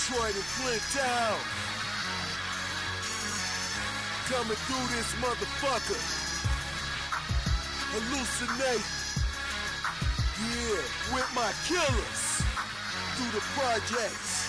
Detroit and Flint Town. Coming through this motherfucker. Hallucinate. Yeah, with my killers. Through the projects.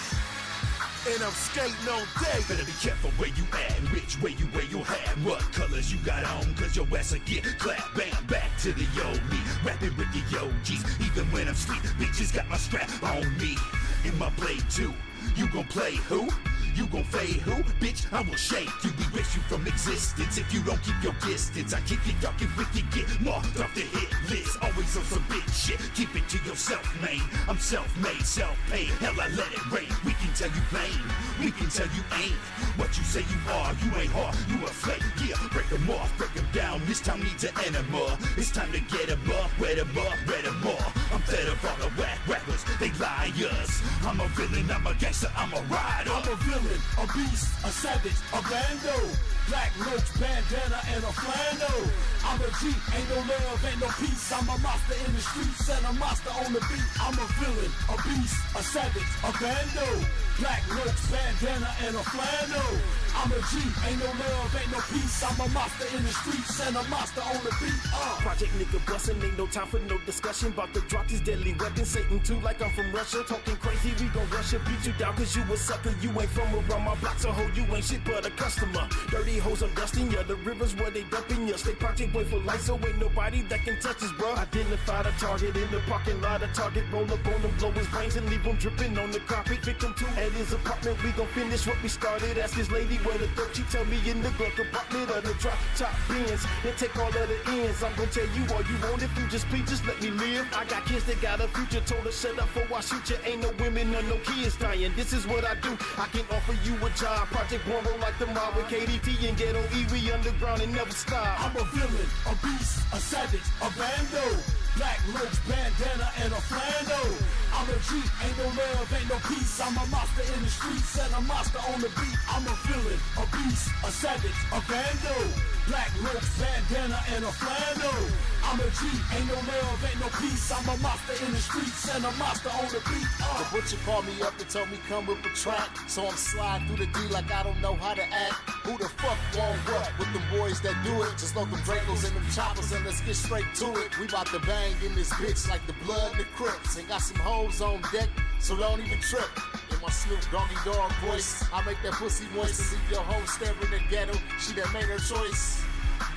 And I'm skating on day. Better be careful where you at and which way you wear your hat. What colors you got on, cause your ass will get clapped. Bam, back to the old me, rapping with the OGs. Even when I'm sleep, bitches got my strap on me. In my blade too, you gon' play who? You gon' fade who? Bitch, I will shake you, erase you from existence. If you don't keep your distance, I kick it, y'all get wicked, get marked off the hit list. Always on some bitch shit, keep it to yourself, man. I'm self-made, self-paid, hell I let it rain. We can tell you plain, we can tell you ain't what you say you are. You ain't hard, you a flake, yeah. Break them off, break them down, this town needs an enema. It's time to get them up, red them up, red them up. I'm fed of all the whack rappers, they liars. I'm a villain, I'm a gangster, I'm a rider. I'm a villain, a beast, a savage, a bando. Black roach, bandana, and a flannel. I'm a G, ain't no love, ain't no peace. I'm a monster in the streets and a monster on the beat. I'm a villain, a beast, a savage, a bando. Black roach, bandana, and a flannel. I'm a G, ain't no love, ain't no peace. I'm a monster in the streets and a monster on the beat. Project nigga bustin', ain't no time for no discussion. About to drop this deadly weapon, Satan too, like I'm from Russia. Talking crazy, we gon' rush you, beat you down, cause you a sucker. You ain't from around my block, so ho, you ain't shit but a customer. Dirty hoes, I'm dusting ya, the rivers where they dumping ya. Stay project boy for life, so ain't nobody that can touch us, bro. Identify the target in the parking lot, a target roll up on him, blow his brains and leave him dripping on the carpet. Victim two at his apartment, we gon' finish what we started. Ask his lady where the dope, she tell me in the glove compartment of the drop top bins. Then take all of the ends, I'm gon' tell you all you want. If you just please, just let me live. I got kids that got a future, told her shut up before I shoot you. Ain't no women or no kids dying, this is what I do. I can offer you a job, Project One roll like the mob with KDT and Ghetto E, we underground and never stop. I'm a villain, a beast, a savage, a bando. Black roach, bandana, and a flannel. I'm a G, ain't no love, ain't no peace. I'm a monster in the streets and a monster on the beat. I'm a villain, a beast, a savage, a bando. Black roach, bandana, and a flannel. I'm a G, ain't no love, ain't no peace. I'm a monster in the streets and a monster on the beat. The butcher called me up and told me come with a track. So I'm sliding through the D like I don't know how to act. Who the fuck want what with them boys that do it? Just load them Dracos and them choppers and let's get straight to it. We bout to bang in this bitch like the blood and the Crips. And got some hoes on deck, so don't even trip. In my Snoop Doggy Dogg voice, I make that pussy moist and leave your hoe staring in the ghetto. She that made her choice,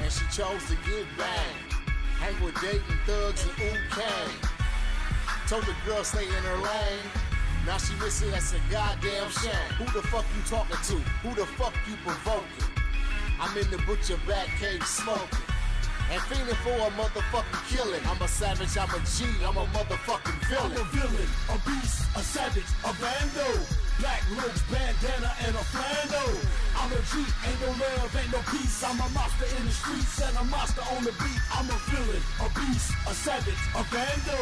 and she chose to get banged. Hang with dating thugs and ooh kang. Told the girl stay in her lane. Now she miss it, that's a goddamn shame. Who the fuck you talking to? Who the fuck you provoking? I'm in the butcher back cave smoking. And feeling for a motherfucking killing. I'm a savage, I'm a G, I'm a motherfucking villain. I'm a villain, a beast, a savage, a bando. Black roach, bandana, and a flannel. I'm a G, ain't no love, ain't no peace. I'm a monster in the streets and a monster on the beat. I'm a villain, a beast, a savage, a bando.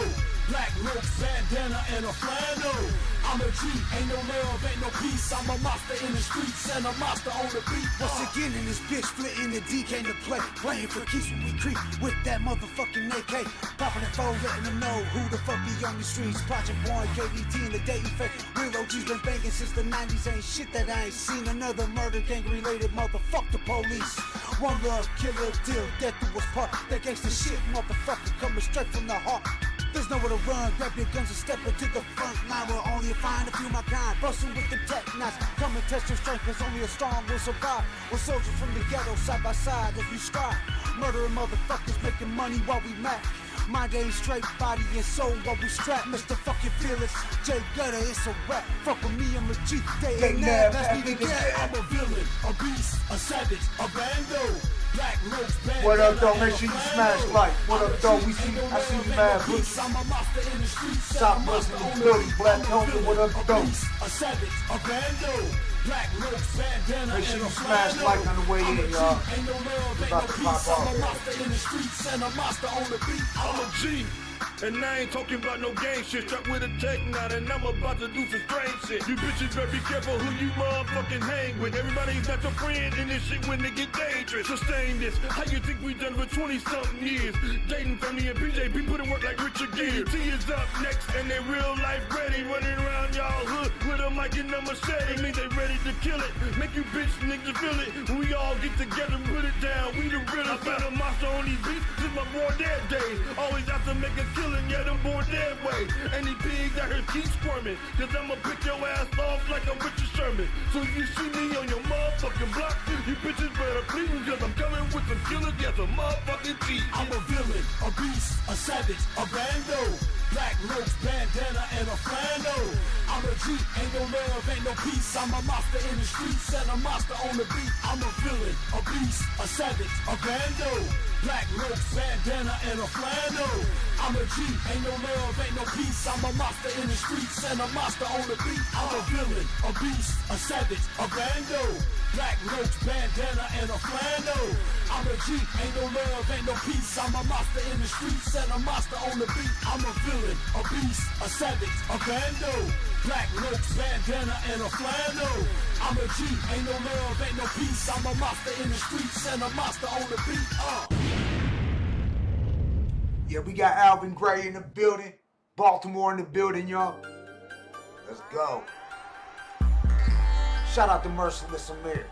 Black roach, bandana, and a flannel. I'm a G, ain't no love, ain't no peace. I'm a monster in the streets and a monster on the beat. Once again in this bitch, splitting the D came to play. Playing for keeps when we creep with that motherfucking AK. Popping and fold, letting them know who the fuck be on the streets. Project One, KDT, and the dating fake. Real OG's been banging since the 90s. Ain't shit that I ain't seen. Another murder gang related motherfuck the police. One love, killer, deal, death do us part. That gangsta shit, motherfucker, coming straight from the heart. There's nowhere to run, grab your guns and step into the front line. We're only find a few of my kind, busting with the tech knives. Come and test your strength, cause only a strong will survive. We're soldiers from the ghetto, side by side as we strive. Murdering motherfuckers, making money while we mad. Mind game straight, body and soul while we strap. Mr. Fucking Fearless, J Gutta, it's a rap. Fuck with me, I'm a G, they ain't never ask me to get. I'm a villain, a beast, a savage, a bando. Black roach, bandana. What up, though? Make sure you smash like. What up, though? I see you, man. I'm a monster in the streets. Stop listening to Philly, Blatonio. What up, though? A savage, a bando. Black roach, bandana. Make sure you smash like on the way in, y'all. Ain't no love, ain't no peace. I'm a monster in the streets and a monster on the beat. I'm a G. And I ain't talking about no gang shit. Strapped with a tech nine and I'm about to do some strange shit. You bitches better be careful who you motherfucking hang with. Everybody's not your friend in this shit when they get dangerous. Sustain this. How you think we done for 20-something years? Dating family and PJB put in work like Richard Gere. T is up next and they real life ready. Running around y'all hood with a mic and a machete. It means they ready to kill it. Make you bitch niggas feel it. We all get together and put it down. We the realest. I found a monster on these beats since my born dead days. Always have to make a killing, yeah, them born dead way. And these pigs out here keep squirming, cause I'ma pick your ass off like I'm Richard Sherman. So if you see me on your motherfucking block, you bitches better please me, cause I'm coming with some killers, yeah, some motherfucking G's. I'm a villain, a beast, a savage, a bando. Black roach, bandana, and a flannel. I'm a G, ain't no love, ain't no peace. I'm a monster in the streets and a monster on the beat. I'm a villain, a beast, a savage, a bando. Black roach, bandana, and a flannel. I'm a G, ain't no love, ain't no peace. I'm a monster in the streets and a monster on the beat. I'm a villain, a beast, a savage, a bando. Black roach, bandana, and a flannel. I'm a G, ain't no love, ain't no peace. I'm a monster in the streets and a monster on the beat. I'm a villain, a beast, a savage, a bando. Black roach, bandana, and a flannel. I'm a G, ain't no love, ain't no peace. I'm a monster in the streets and a monster on the beat. Yeah, we got Alvin Gray in the building. Baltimore in the building, y'all. Let's go. Shout out to Merciless Amir.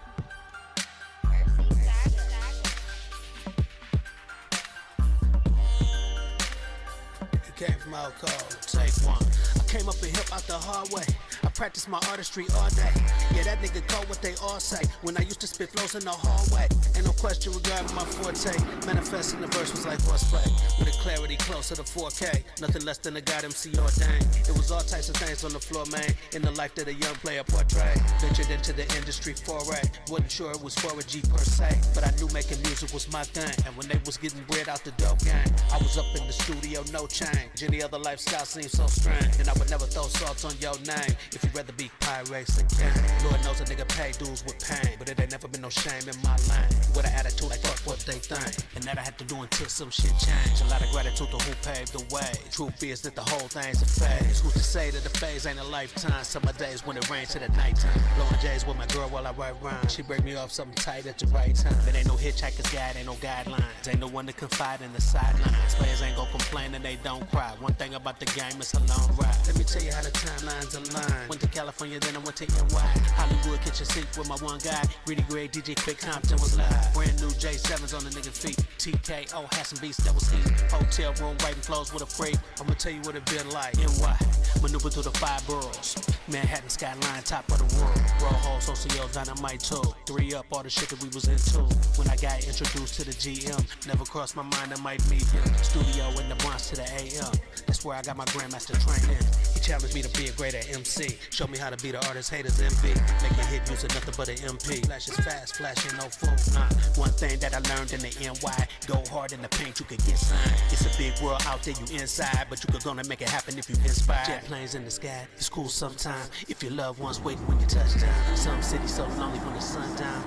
Came from out cold, take one. I came up and hip out the hard way. I practiced my artistry all day. Yeah, that nigga caught what they all say. When I used to spit flows in the hallway. Ain't no question regarding my forte. Manifesting the verse was like horseplay. With a clarity closer to 4K. Nothing less than a god MC ordained. It was all types of things on the floor, man. In the life that a young player portrayed. Ventured into the industry foray. Wasn't sure it was for a G per se. But I knew making music was my thing. And when they was getting bread out the dope game, I was up in the studio, no change. Any other lifestyle seems so strange. And I would never throw salt on your name if you'd rather be pirates than gang. Lord knows a nigga pay dues with pain, but it ain't never been no shame in my lane. With an attitude like fuck what they think, and that I had to do until some shit change. A lot of gratitude to who paved the way. Truth is that the whole thing's a phase. Who's to say that the phase ain't a lifetime? Summer days when it rains to the nighttime. Blowing J's with my girl while I write rhymes. She break me off something tight at the right time. But ain't no hitchhiker's guide, ain't no guidelines. Ain't no one to confide in the sidelines. Players ain't gon' complain and they don't cry. One thing about the game, it's a long ride. Let me tell you how the timelines align. Went to California, then I went to NY. Hollywood kitchen sink with my one guy. Really great DJ Quick Compton was live. Brand new J7s on the nigga feet. TKO had some beats that was heat. Hotel room writing flows with a freak. I'ma tell you what it been like. NY, maneuver through the 5 boroughs. Manhattan skyline, top of the world. Raw hole, socio, dynamite too. 3 up, all the shit that we was into. When I got introduced to the GM, never crossed my mind I might meet him. Studio in the Bronx to the AM. That's where I got my grandmaster training. He challenged me to be a greater MC. Showed me how to be the artist haters envy. Make a hit using nothing but an MP. Flash is fast, flashing no fool. Nah. One thing that I learned in the NY, go hard in the paint, you could get signed. It's a big world out there, you inside, but you could gonna make it happen if you inspired. Jet planes in the sky, it's cool sometimes. If your loved ones waiting when you touch down. Some cities so lonely when the sun down.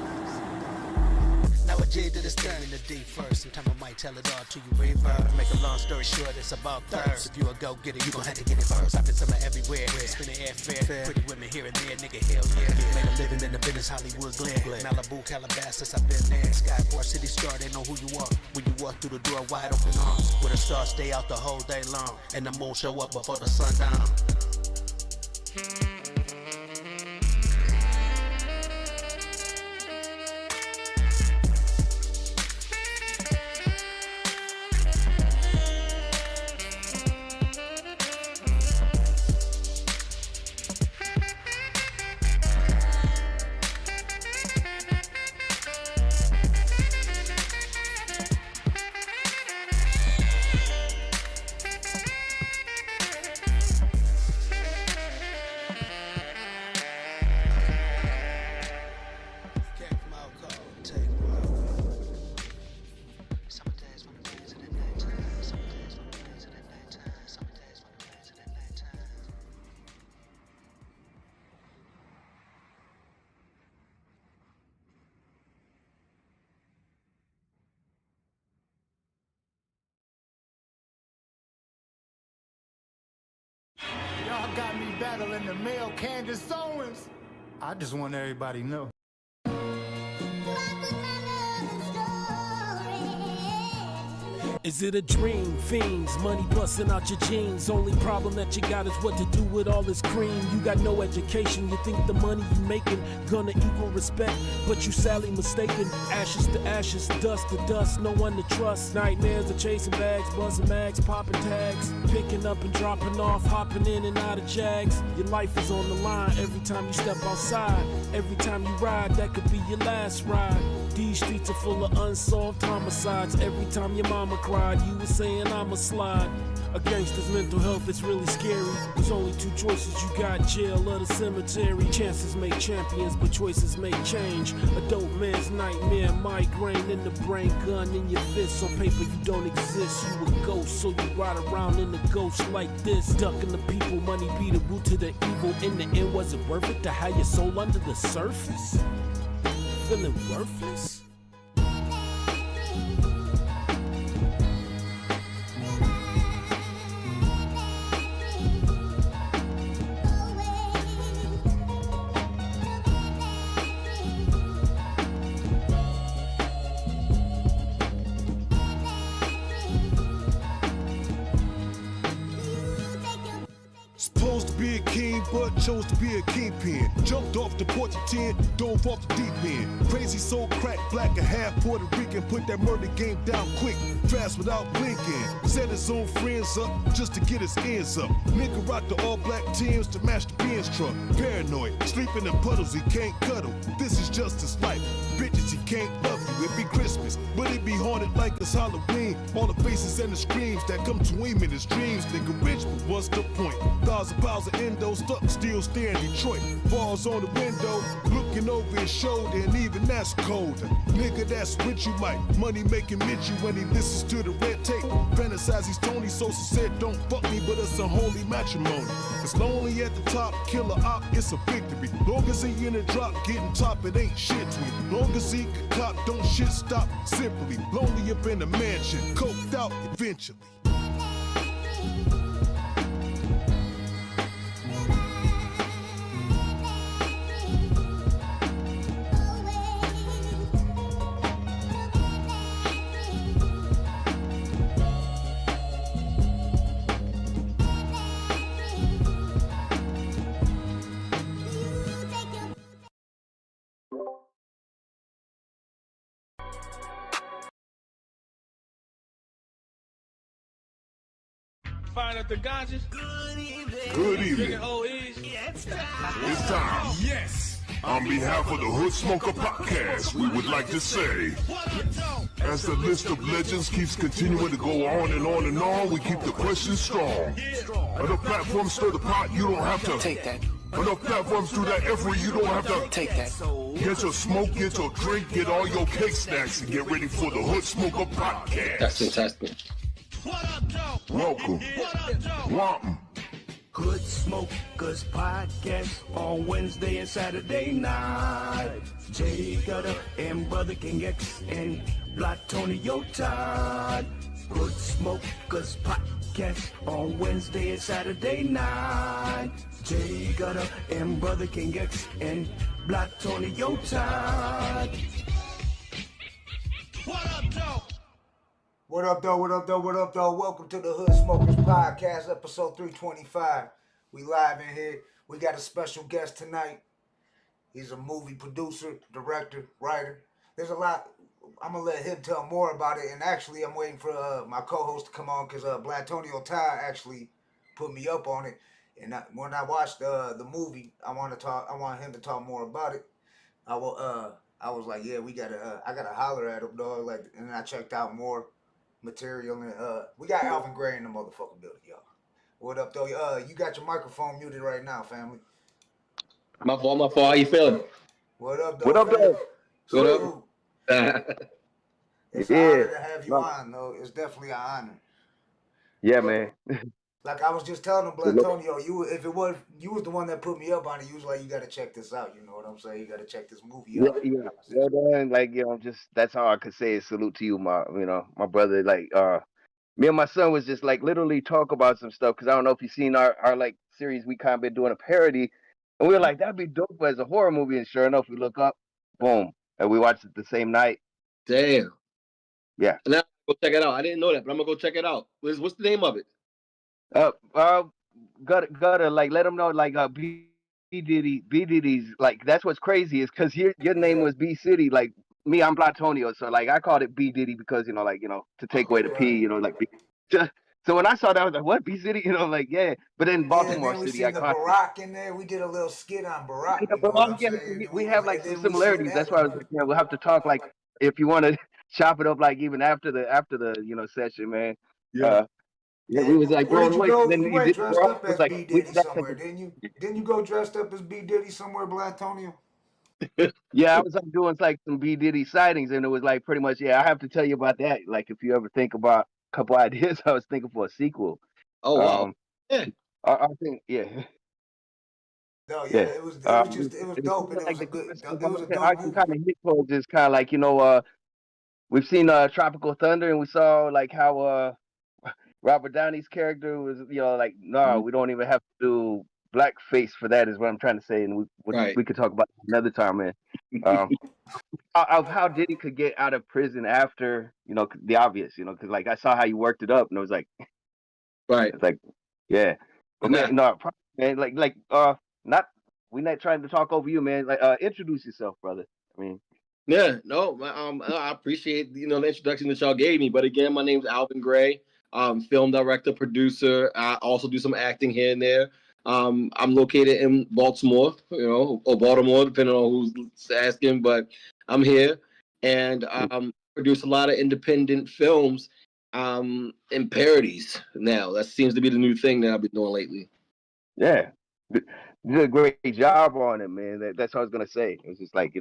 Now a J to the stern in the D first. Sometimes I might tell it all to you reverb. Make a long story short, it's about thirst. If you a go get it, you gon' have to get it first. I've been somewhere everywhere, spinning airfare. Pretty women here and there, nigga, hell yeah. Made a living in the business, Hollywood glare. Malibu, Calabasas, I've been there. Skyport, city star, they know who you are. When you walk through the door, wide open arms. Where the stars stay out the whole day long, and the moon show up before the sun down. Y'all got me battling the male Candace Owens. I just want everybody to know. Is it a dream? Fiends, money busting out your jeans. Only problem that you got is what to do with all this cream. You got no education, you think the money you making gonna equal respect, but you sadly mistaken. Ashes to ashes, dust to dust, no one to trust. Nightmares of chasing bags, buzzing mags, popping tags, picking up and dropping off, hopping in and out of Jags. Your life is on the line every time you step outside. Every time you ride, that could be your last ride. These streets are full of unsolved homicides. Every time your mama cried, you were saying I'ma slide. A gangster's mental health is really scary. There's only two choices, you got jail or the cemetery. Chances make champions, but choices make change. A dope man's nightmare, migraine in the brain, gun in your fist. On paper you don't exist, you a ghost, so you ride around in the ghost like this. Ducking the people, money be the root to the evil. In the end, was it worth it to have your soul under the surface? Feeling worthless? Supposed to be a king, but chose to be a kingpin. Jumped off the porch of 10, dove off the deep end. Crazy soul crack, black and half Puerto Rican. Put that murder game down quick, fast without blinking. Set his own friends up just to get his ends up. Nigga rock the all black teams to match the Benz truck. Paranoid, sleeping in puddles, he can't cuddle. This is just his life. Bitches, he can't love you. It be Christmas, but it be haunted like it's Halloween. All the faces and the screams that come to him in his dreams. Nigga rich, but what's the point? Thousand pounds of endo stuck, still stay in Detroit. Balls on the window, looking over his shoulder, and even that's colder. Nigga, that's with you, Mike. Money making Mitchie when he listens to the red tape. Fantasize he's Tony Sosa said, don't fuck me, but it's a holy matrimony. It's lonely at the top, killer op, it's a victory. Long as he in the drop, getting top, it ain't shit to him. Long as he can cop, don't shit stop, simply. Lonely up in the mansion, coked out eventually. Find out the ganja. Good evening. It's It's time. Yes. On behalf of the Hood Smoker Podcast, we would like to say, as the list of legends keeps continuing to go on and on and on, we keep the questions strong. Enough platforms stir the pot, you don't have to Take that. Enough platforms do that every, you don't have to Take that. get your smoke, get your drink, get all your cake snacks, and get ready for the Hood Smoker Podcast. That's fantastic. Welcome. Welcome. Hood Smokers Podcast on Wednesday and Saturday night. Jay Gutta and brotherkingx and Blatonio Todd. Hood Smokers Podcast on Wednesday and Saturday night. Jay Gutta and brotherkingx and Blatonio Todd. What up, Joe? What up, though? What up, though? What up, though? Welcome to the Hood Smokers Podcast, episode 325. We live in here. We got a special guest tonight. He's a movie producer, director, writer. There's a lot. I'm going to let him tell more about it. And actually, I'm waiting for my co-host to come on because Blatonio Todd actually put me up on it. And when I watched the movie, I want him to talk more about it. I was like, yeah, I gotta holler at him, dog. Like, and I checked out more material, and we got Alvin Gray in the motherfucking building, y'all. What up, though? You got your microphone muted right now, family. My fault. How you feeling? What up, though? What up, though? What up? It's an honor to have you on, though. It's definitely an honor. Yeah, man. Like I was just telling him, Blatonio, you was the one that put me up on it. You was like, you got to check this out. You know what I'm saying? You got to check this movie out. Yeah. Well done. Like, just that's all I could say is salute to you, my brother. Like, me and my son was just like literally talk about some stuff because I don't know if you've seen our like series. We kind of been doing a parody, and we were like, that'd be dope as a horror movie. And sure enough, we look up, boom, and we watched it the same night. Damn. Yeah. Now go check it out. I didn't know that, but I'm gonna go check it out. What's the name of it? Gutta, like let them know, like B Diddy's like that's what's crazy is because your name was B City, like me, I'm Blatonio, so like I called it B Diddy because to take away the P, like so when I saw that I was like, what, B City, like yeah, but then Baltimore then we City, seen I the caught Barack in there. We did a little skit on Barack. yeah, but we have like some similarities. That's why I was like, yeah, we'll have to talk like if you want to chop it up like even after the session, man. Yeah. Yeah, we was like Where did you away. go? Then You he went did dressed up as like B we Diddy somewhere, didn't you? Didn't you go dressed up as B Diddy somewhere, Blatonio? Yeah, I was like doing like some B Diddy sightings, and it was like pretty much, yeah. I have to tell you about that. Like, if you ever think about a couple ideas, I was thinking for a sequel. Oh wow, yeah. I think, yeah. No, yeah, Yeah, it was dope, and it like was a good, it was a I dope can movie. kind of hit towards is kind of like we've seen Tropical Thunder, and we saw like how Robert Downey's character was, like no, we don't even have to do blackface for that. Is what I'm trying to say, and we could talk about it another time, man. Of how Diddy could get out of prison after the obvious, because like I saw how you worked it up, and it was like, right, it's like, yeah, but man, man, like not we're not trying to talk over you, man. Like, introduce yourself, brother. I mean, yeah, no, I appreciate the introduction that y'all gave me. But again, my name's Alvin Gray. Film director, producer. I also do some acting here and there. I'm located in Baltimore, or Baltimore, depending on who's asking. But I'm here, and produce a lot of independent films, and parodies. Now that seems to be the new thing that I've been doing lately. Yeah, you did a great job on it, man. That's what I was gonna say. It's just like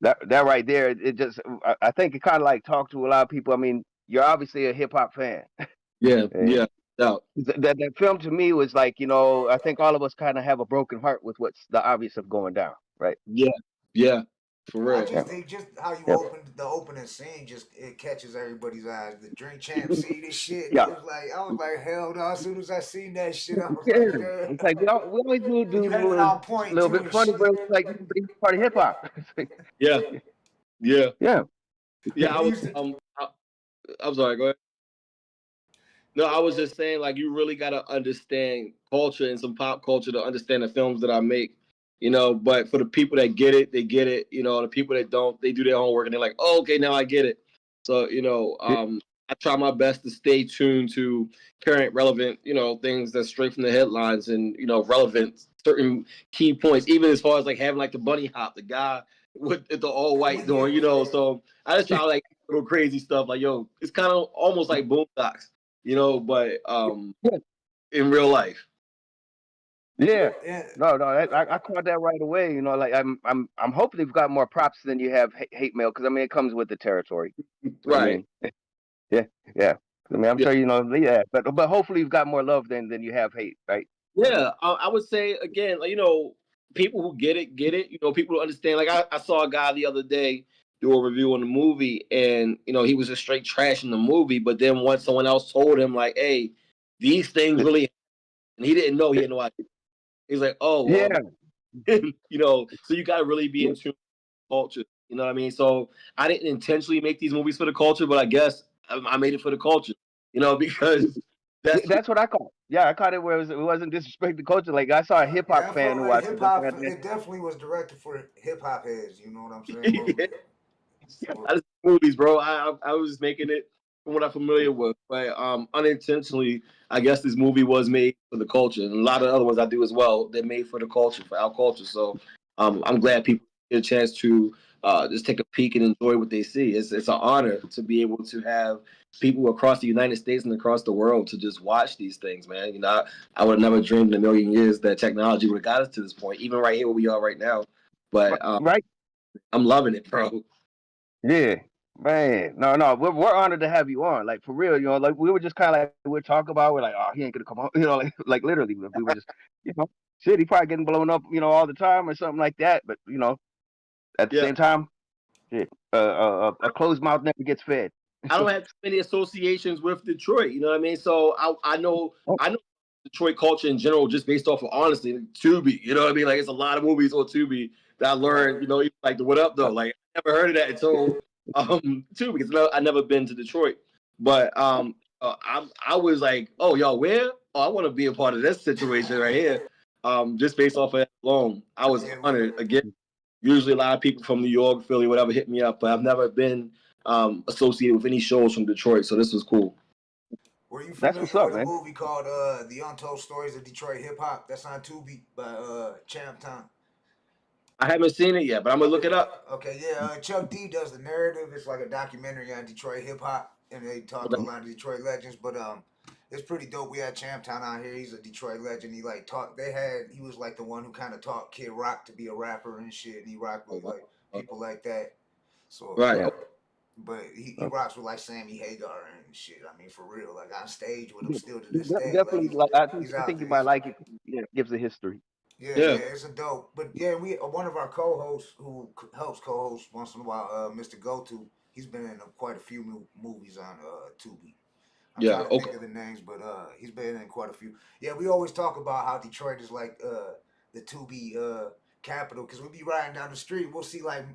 that right there. It just I think it kind of like talked to a lot of people. I mean, you're obviously a hip hop fan. Yeah, yeah. No. That film to me was like, I think all of us kind of have a broken heart with what's the obvious of going down, right? Yeah, yeah, for real. I just think just how you opened the opening scene, it catches everybody's eyes. The Drink Champ scene and shit. Yeah. I was like, hell no. As soon as I seen that shit, I was yeah. like, It's like we always do you had it on point a little too, bit funny, but it's like it's part of hip hop. Yeah, yeah, yeah. I'm sorry. Go ahead. No, I was just saying, like, you really got to understand culture and some pop culture to understand the films that I make, but for the people that get it, they get it. The people that don't, they do their homework and they're like, oh, okay, now I get it. So, I try my best to stay tuned to current relevant, things that's straight from the headlines and, relevant certain key points, even as far as like having like the bunny hop, the guy with the all white doing, so I just try like little crazy stuff like, yo, it's kind of almost like Boondocks. But in real life. Yeah. No, I caught that right away. Like I'm hoping you've got more props than you have hate mail, because I mean it comes with the territory. Right. I mean, yeah. I mean, I'm sure yeah, but hopefully you've got more love than you have hate, right? Yeah, I would say again, like, people who get it, people who understand. Like I saw a guy the other day do a review on the movie, and he was just straight trash in the movie, but then once someone else told him like, hey, these things really, and he didn't know, he had no idea. He's like, oh well, yeah. So you gotta really be in tune with culture, you know what I mean? So I didn't intentionally make these movies for the culture, but I guess I made it for the culture, because that's what I caught. Yeah, I caught it where it wasn't disrespect the culture. Like I saw a hip hop fan who watched hip hop. It definitely was directed for hip hop heads. You know what I'm saying? I just movies, bro. I was just making it from what I'm familiar with, but unintentionally, I guess this movie was made for the culture, and a lot of other ones I do as well. They're made for the culture, for our culture. So I'm glad people get a chance to just take a peek and enjoy what they see. It's an honor to be able to have people across the United States and across the world to just watch these things, man. I would have never dreamed in a million years that technology would have got us to this point, even right here where we are right now. But right, I'm loving it, bro. Yeah, man. No, we're honored to have you on. Like for real, like we were just kind of like we're talking about. We're like, oh, he ain't gonna come on, like literally, we were just, shit, he probably getting blown up, all the time or something like that. But at the same time, shit, a closed mouth never gets fed. I don't have too many associations with Detroit. You know what I mean? So I know Detroit culture in general just based off of honestly Tubi. You know what I mean? Like it's a lot of movies on Tubi that I learned. You know, like the What Up though. Like I never heard of that until Tubi because I never been to Detroit. But I was like, oh y'all where? Oh, I want to be a part of this situation right here. Just based off of that alone, I was honored. Again, usually a lot of people from New York, Philly, whatever hit me up, but I've never been associated with any shows from Detroit, so this was cool. Were you familiar with a movie called The Untold Stories of Detroit Hip Hop? That's on Tubi by Champ Town. I haven't seen it yet, but I'm gonna look it up. Okay, yeah. Chuck D does the narrative. It's like a documentary on Detroit hip hop, and they talk to a lot of Detroit legends. But it's pretty dope. We had Champ Town out here. He's a Detroit legend. He like taught. He was like the one who kind of taught Kid Rock to be a rapper and shit. And he rocked with like people like that. So right. But he rocks with like Sammy Hagar and shit. I mean, for real, like on stage with him still to this day. Definitely, like I think you might like it. Yeah, it gives a history. Yeah, it's a dope. But yeah, we one of our co-hosts who helps co-host once in a while, Mr. Gutta. He's been in quite a few movies on Tubi. I'm trying to think of the names, but he's been in quite a few. Yeah, we always talk about how Detroit is like the Tubi capital because we be riding down the street, we'll see like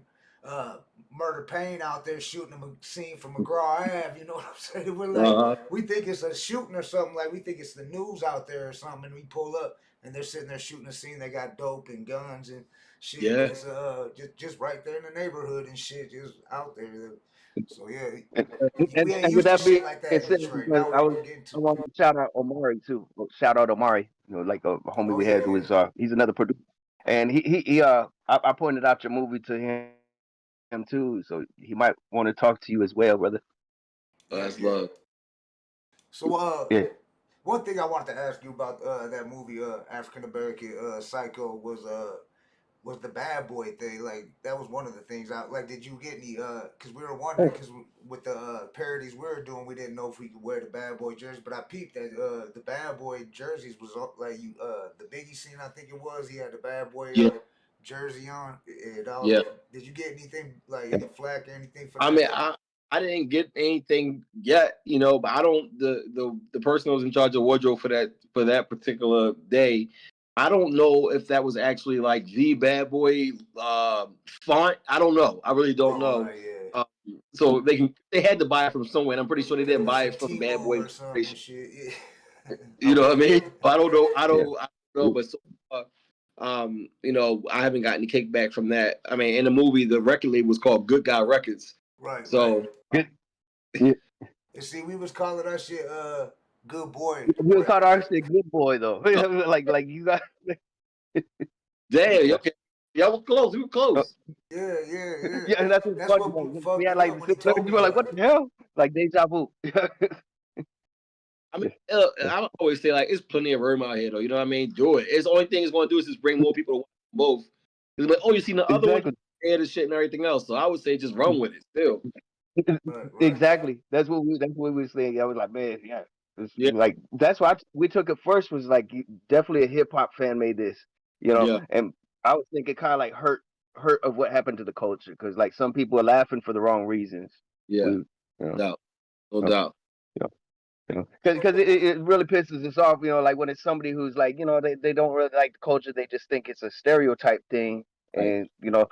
Murder Payne out there shooting a scene from McGraw Ave. You know what I'm saying? We're like, we think it's a shooting or something. Like we think it's the news out there or something, and we pull up. And they're sitting there shooting a scene. They got dope and guns and shit. Yeah. It's just right there in the neighborhood and shit, just out there. So yeah, we ain't used to shit like that in Detroit. I want to shout out Omari too. Shout out Omari. You know, like a homie we had who is he's another producer, and I pointed out your movie to him too, so he might want to talk to you as well, brother. That's love. So one thing I wanted to ask you about that movie, African American Psycho, was the bad boy thing. Like that was one of the things. Did you get any? Because we were wondering, because with the parodies we were doing, we didn't know if we could wear the bad boy jersey. But I peeped that the bad boy jerseys was like the Biggie scene. I think it was. He had the bad boy jersey on. Did you get anything like any flack or anything for that? I mean, I didn't get anything yet, you know, but I don't the person who was in charge of wardrobe for that particular day, I don't know if that was actually like the bad boy font. I don't know. I really don't know. Yeah. So they had to buy it from somewhere, and I'm pretty sure they didn't buy it from Bad Boy. You know what I mean? I don't know. I don't know, but so you know, I haven't gotten any kickback from that. I mean, in the movie, the record label was called Good Guy Records. Right. So. You see, we was calling our shit good boy. We was calling our shit good boy though. like you got. Damn. Okay. Yeah, we're close. We were close. Yeah. Yeah, that's what we had like. We were like, what the hell? Like deja vu. I mean, I always say like, it's plenty of room out here though. You know what I mean? Do it. It's the only thing it's going to do is just bring more people to watch both. It's like, oh, you seen the other one, and shit and everything else. So I would say just run with it still. Right. Exactly. That's what we were saying. I was like, man, like that's why we took it first. Was like definitely a hip hop fan made this, you know. And I was thinking kind of like hurt of what happened to the culture because like some people are laughing for the wrong reasons. Yeah, no doubt. Because it really pisses us off, you know, like when it's somebody who's like, you know, they don't really like the culture. They just think it's a stereotype thing, and you know,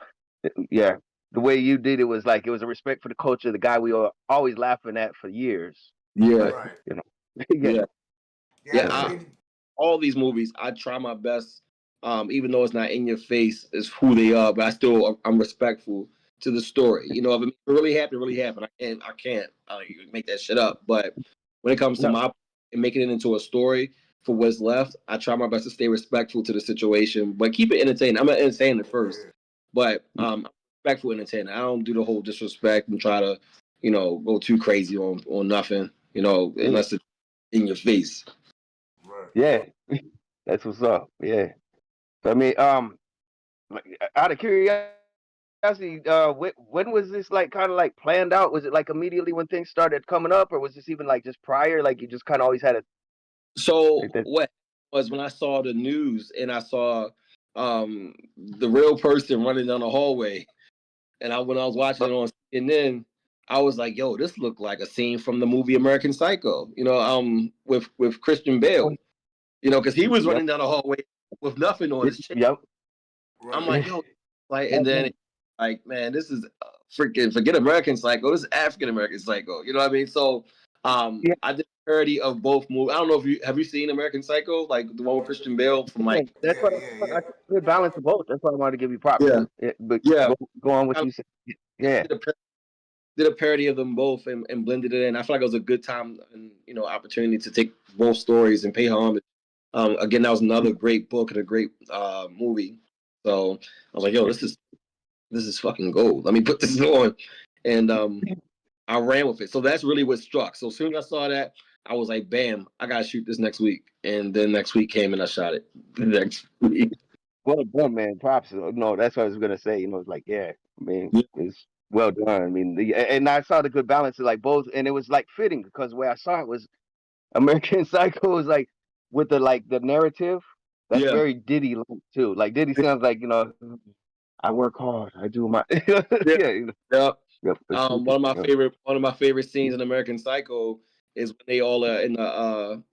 the way you did it was like it was a respect for the culture, the guy we were always laughing at for years. Yeah, you know. All these movies, I try my best, even though it's not in your face, is who they are, but I'm respectful to the story. You know, if it really happened. I can't make that shit up. But when it comes to my and making it into a story for what's left, I try my best to stay respectful to the situation, but keep it entertaining. I'm not entertaining first, but respectful entertainer. I don't do the whole disrespect and try to, you know, go too crazy on nothing, you know, unless it's in your face. Right. Yeah, that's what's up. Yeah. I mean, out of curiosity, when was this like kind of like planned out? Was it like immediately when things started coming up, or was this even like just prior? Like you just kind of always had it. So what was when I saw the news and I saw the real person running down the hallway. And when I was watching it on CNN, I was like, yo, this looked like a scene from the movie American Psycho, with Christian Bale, because he was running down the hallway with nothing on his chest. Yep. I'm like, yo, like, and then like, man, this is forget American Psycho. This is African American Psycho. You know what I mean? So, I did a parody of both movies. I don't know if have you seen American Psycho, like the one with Christian Bale from like. That's what I good balance of both. That's why I wanted to give you props. Yeah. But Yeah. go on what you said. Yeah. Did a parody of them both and blended it in. I feel like it was a good time and opportunity to take both stories and pay homage. Again, that was another great book and a great movie. So I was like, yo, this is fucking gold. Let me put this on, and I ran with it. So that's really what struck. So as soon as I saw that, I was like, bam, I gotta shoot this next week. And then next week came and I shot it the next week. Well done, man. Props. No, that's what I was gonna say. It's like, yeah, I mean, it's well done. I mean, and I saw the good balance of like both, and it was like fitting because where I saw it was American Psycho was like with the narrative. That's very Diddy too. Like Diddy sounds like I work hard. I do my One of my favorite scenes in American Psycho is when they all are in the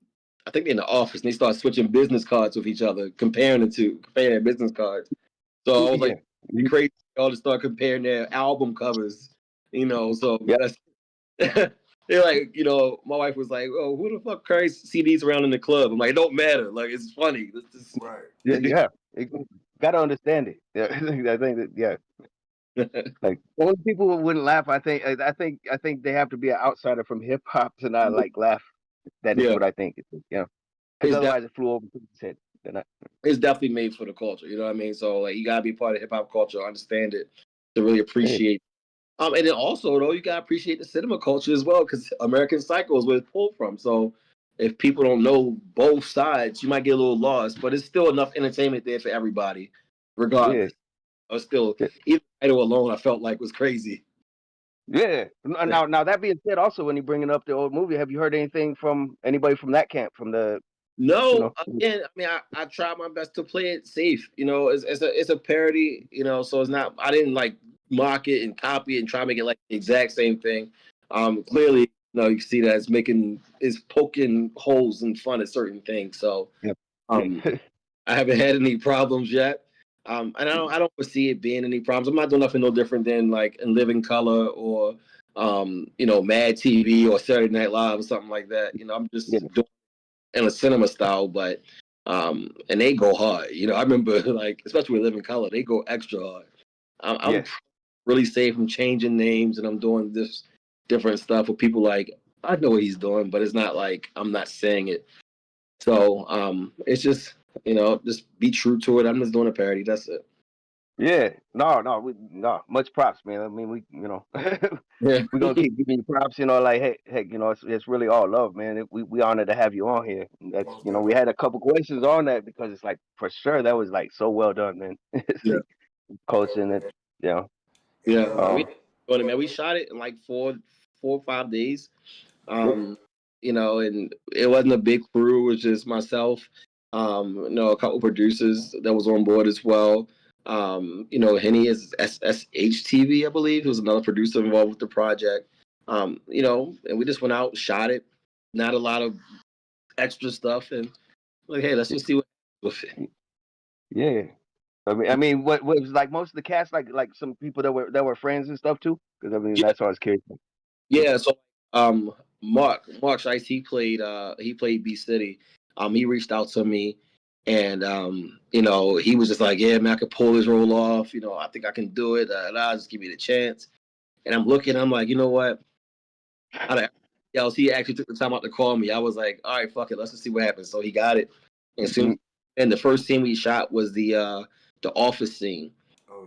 I think they're in the office and they start switching business cards with each other, comparing their business cards. So I was like, it's crazy. They all just start comparing their album covers, So that's they're like, my wife was like, "Oh, who the fuck carries CDs around in the club?" I'm like, "It don't matter. Like, it's funny." Right. Yeah. Gotta understand it. Yeah, I think that like only people who wouldn't laugh. I think they have to be an outsider from hip hop to not like laugh. That is what I think. Because otherwise it flew over people's head. It's definitely made for the culture. You know what I mean? So like, you gotta be part of hip hop culture, understand it, to really appreciate. And then also though, you gotta appreciate the cinema culture as well, because American Psycho is where it's pulled from. So if people don't know both sides, you might get a little lost, but it's still enough entertainment there for everybody, regardless. Or still, even the title alone, I felt like was crazy. Yeah. Now that being said, also when you're bringing up the old movie, have you heard anything from anybody from that camp? From the Again, I mean, I tried my best to play it safe. It's a parody. So it's not. I didn't like mock it and copy it and try to make it like the exact same thing. Clearly, you see that it's poking holes and fun at certain things. So, I haven't had any problems yet. And I don't foresee it being any problems. I'm not doing nothing no different than like in Living Color or Mad TV or Saturday Night Live or something like that. I'm just doing in a cinema style, but and they go hard. I remember like especially with Living Color, they go extra hard. I'm really safe from changing names and I'm doing this different stuff with people like I know what he's doing, but it's not like I'm not saying it. So it's just just be true to it. I'm just doing a parody. That's it. Yeah. No. Much props, man. I mean, we're gonna keep giving you props. Like heck, it's really all love, man. We honored to have you on here. That's we had a couple questions on that because it's like for sure that was like so well done, man. Coaching it, Yeah, we shot it in like 4 or 5 days. And it wasn't a big crew. It was just myself. A couple producers that was on board as well. Henny is SSHTV, I believe. He was another producer involved with the project. And we just went out, shot it. Not a lot of extra stuff, and like, hey, let's just see what with it. Yeah. I mean, what was like most of the cast, like some people that were friends and stuff too, because I mean that's what I was curious. Yeah, so Mark Shice, he played B City. He reached out to me, and he was just like, yeah, man, I could pull this role off. I think I can do it. Just give me the chance. And I'm looking, I'm like, you know what? He actually took the time out to call me. I was like, all right, fuck it, let's just see what happens. So he got it. And the first scene we shot was the office scene.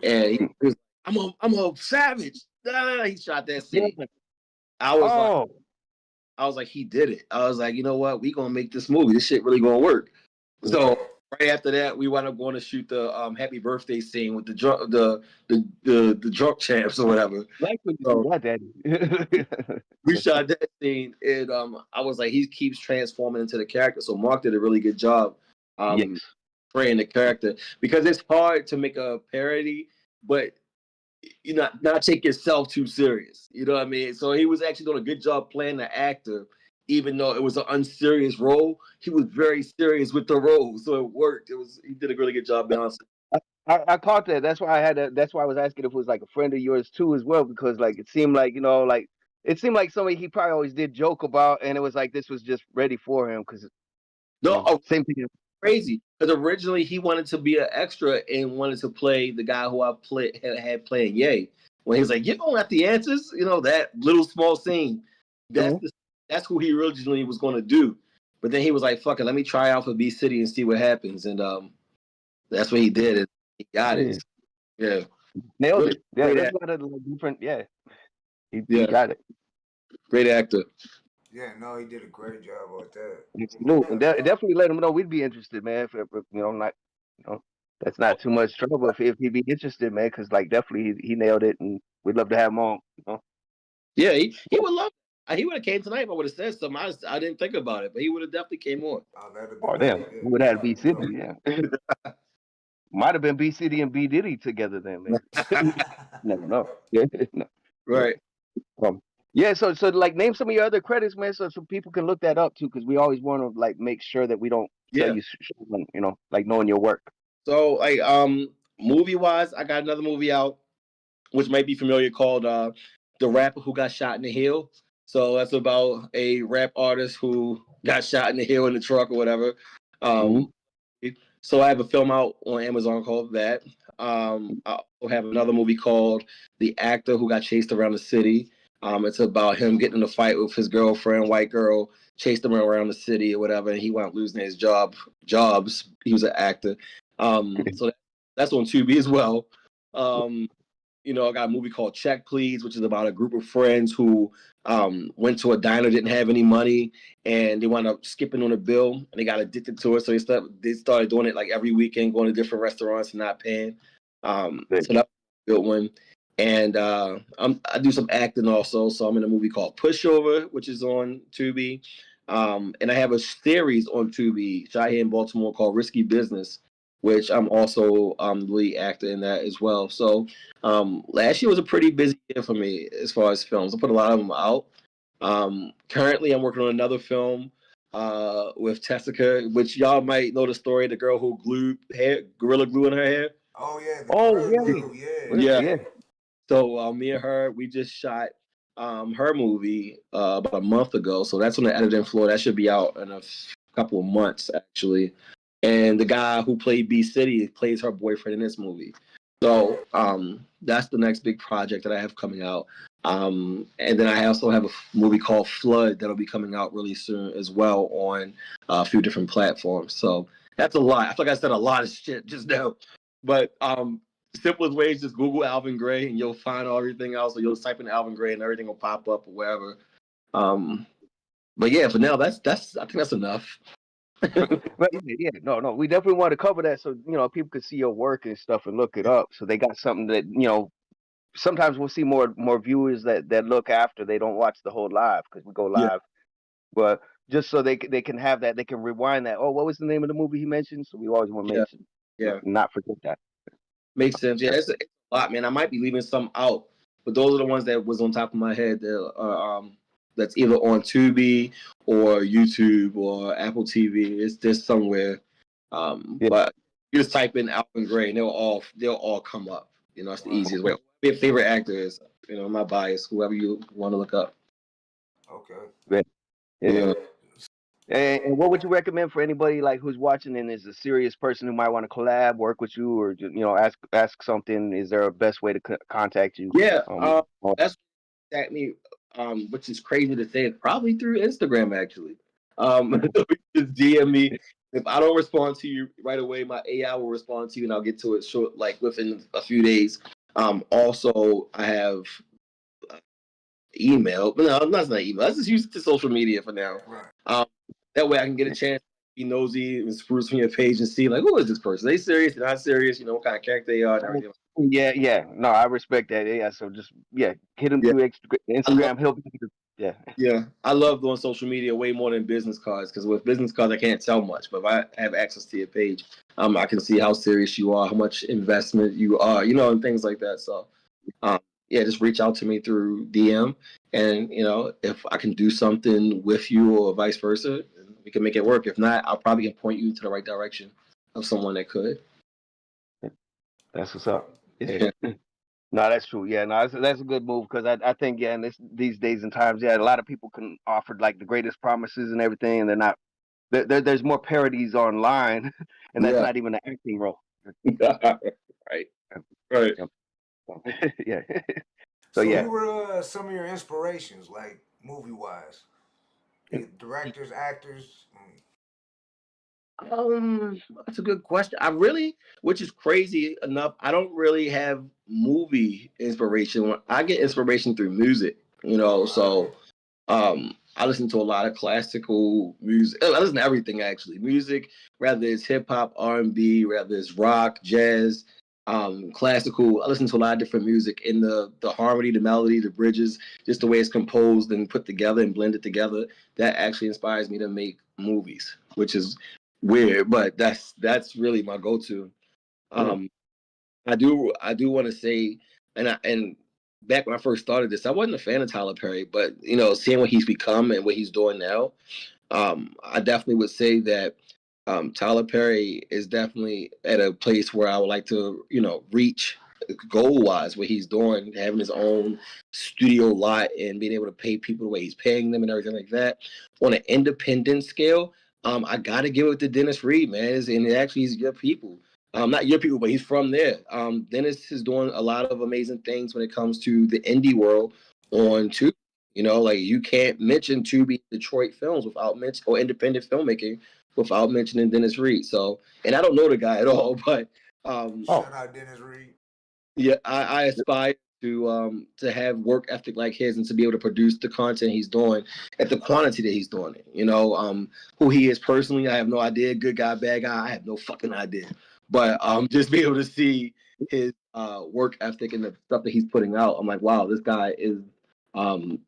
And he was like, I'm a savage. He shot that scene. I was like, he did it. I was like, you know what? We gonna make this movie. This shit really gonna work. So right after that, we wound up going to shoot the happy birthday scene with the drunk champs or whatever. We shot that scene, and I was like, he keeps transforming into the character. So Mark did a really good job portraying the character, because it's hard to make a parody, but you not take yourself too serious. You know what I mean? So he was actually doing a good job playing the actor, even though it was an unserious role. He was very serious with the role, so it worked. He did a really good job balancing. I caught that. That's why that's why I was asking if it was like a friend of yours too as well, because like it seemed like it seemed like somebody he probably always did joke about, and it was like this was just ready for him because same thing. Crazy because originally he wanted to be an extra and wanted to play the guy who I had playing Ye. When he was like, "You don't have the answers," that little small scene. That's who he originally was going to do. But then he was like, "Fuck it, let me try out for B City and see what happens." And that's what he did. And he got it. Yeah, nailed it. Yeah, there's a lot of different. Yeah, he got it. Great actor. Yeah, no, he did a great job with that. And definitely let him know we'd be interested, man. If not, that's not too much trouble if he'd be interested, man. Because like definitely he nailed it, and we'd love to have him on. Yeah, he would love. He would have came tonight if I would have said something. I didn't think about it, but he would have definitely came on. Oh damn, we would have had B City. Yeah, might have been B City and B Diddy together then, man. Never know. Yeah, no. Right. Yeah, so like name some of your other credits, man, so people can look that up too, because we always want to like make sure that we don't tell you, like knowing your work. So like movie wise, I got another movie out, which might be familiar, called The Rapper Who Got Shot in the Heel. So that's about a rap artist who got shot in the heel in the truck or whatever. So I have a film out on Amazon called that. I also have another movie called The Actor Who Got Chased Around the City. It's about him getting in a fight with his girlfriend, white girl, chased him around the city or whatever, and he wound up losing his jobs. He was an actor. So that's on Tubi as well. I got a movie called Check Please, which is about a group of friends who went to a diner, didn't have any money, and they wound up skipping on a bill, and they got addicted to it. So they started doing it like every weekend, going to different restaurants and not paying. So that's a good one. And I do some acting also. So I'm in a movie called Pushover, which is on Tubi. And I have a series on Tubi, shot here in Baltimore, called Risky Business, which I'm also the lead actor in that as well. So last year was a pretty busy year for me as far as films. I put a lot of them out. Currently, I'm working on another film with Tessica, which y'all might know the story, the girl who glued Gorilla Glue in her hair. Oh, yeah. Yeah. So me and her, we just shot her movie about a month ago. So that's on the editing floor. That should be out in a couple of months, actually. And the guy who played B City plays her boyfriend in this movie. So that's the next big project that I have coming out. And then I also have a movie called Flood that'll be coming out really soon as well on a few different platforms. So that's a lot. I feel like I said a lot of shit just now. But simplest way is just Google Alvin Gray and you'll find everything else. Or you'll type in Alvin Gray and everything will pop up or wherever. But yeah, for now, I think that's enough. But no, we definitely want to cover that so people can see your work and stuff and look it up. So they got something that sometimes we'll see more viewers that look after they don't watch the whole live because we go live, but just so they can have that, they can rewind that. Oh, what was the name of the movie he mentioned? So we always want to mention, not forget that. Makes sense. Yeah, it's a lot, man. I might be leaving some out, but those are the ones that was on top of my head. That's either on Tubi or YouTube or Apple TV. It's just somewhere. But you just type in Alvin Gray and they'll all come up. It's the easiest way. Your favorite actor is, my bias, whoever you want to look up. Okay. Yeah. And what would you recommend for anybody like who's watching and is a serious person who might want to collab, work with you, or ask something? Is there a best way to contact you? Yeah, that's at me. Which is crazy to say, probably through Instagram actually. Just DM me. If I don't respond to you right away, my AI will respond to you, and I'll get to it within a few days. Also, I have email, but no, that's not email. Let's just use it to social media for now. Right. That way I can get a chance to be nosy and spruce from your page and see who is this person? Are they serious? They're not serious? What kind of character they are and everything. Yeah. No, I respect that. Yeah. So just hit him through Instagram. He'll Yeah. I love doing social media way more than business cards because with business cards I can't tell much, but if I have access to your page, I can see how serious you are, how much investment you are, and things like that. So yeah, just reach out to me through DM, and if I can do something with you or vice versa, we can make it work. If not, I'll probably can point you to the right direction of someone that could. That's what's up. Yeah. No, that's true. Yeah, no, that's a good move because I think in these days and times, a lot of people can offer like the greatest promises and everything, and they're not. There's more parodies online, and that's not even an acting role. Right. Right. Yeah. So who were some of your inspirations, like movie wise? Directors, actors. That's a good question. Which is crazy enough, I don't really have movie inspiration. I get inspiration through music, so I listen to a lot of classical music. I listen to everything actually. Music, whether it's hip hop, R&B, whether it's rock, jazz, classical. I listen to a lot of different music, in the harmony, the melody, the bridges, just the way it's composed and put together and blended together. That actually inspires me to make movies, which is weird, but that's really my go-to. I do want to say, and back when I first started this, I wasn't a fan of Tyler Perry, but seeing what he's become and what he's doing now, I definitely would say that Tyler Perry is definitely at a place where I would like to reach goal-wise, what he's doing, having his own studio lot and being able to pay people the way he's paying them and everything like that. On an independent scale, I gotta give it to Dennis Reed, man. And actually, he's your people. Not your people, but he's from there. Dennis is doing a lot of amazing things when it comes to the indie world on Tubi. Like you can't mention Tubi Detroit films or independent filmmaking without mentioning Dennis Reed. So, and I don't know the guy at all, but shout out Dennis Reed. Yeah, I aspire to have work ethic like his and to be able to produce the content he's doing at the quantity that he's doing it. Who he is personally, I have no idea. Good guy, bad guy, I have no fucking idea. But just be able to see his work ethic and the stuff that he's putting out, I'm like, wow, this guy is the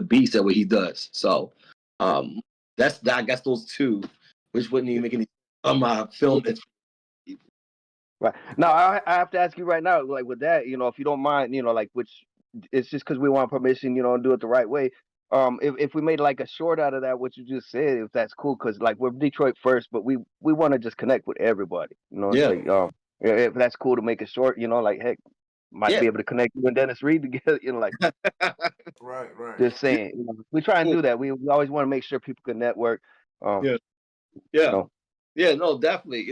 beast at what he does. So I guess those two, which wouldn't even make any on my film. Right. Now, I have to ask you right now, like with that, if you don't mind, like which it's just because we want permission, and do it the right way. If we made like a short out of that, what you just said, if that's cool, because like we're Detroit first, but we want to just connect with everybody, Yeah. Like, if that's cool to make it short, like heck, might be able to connect you and Dennis Reed together, like. Right. Just saying, we try and do that. We always want to make sure people can network. Yeah, no, definitely.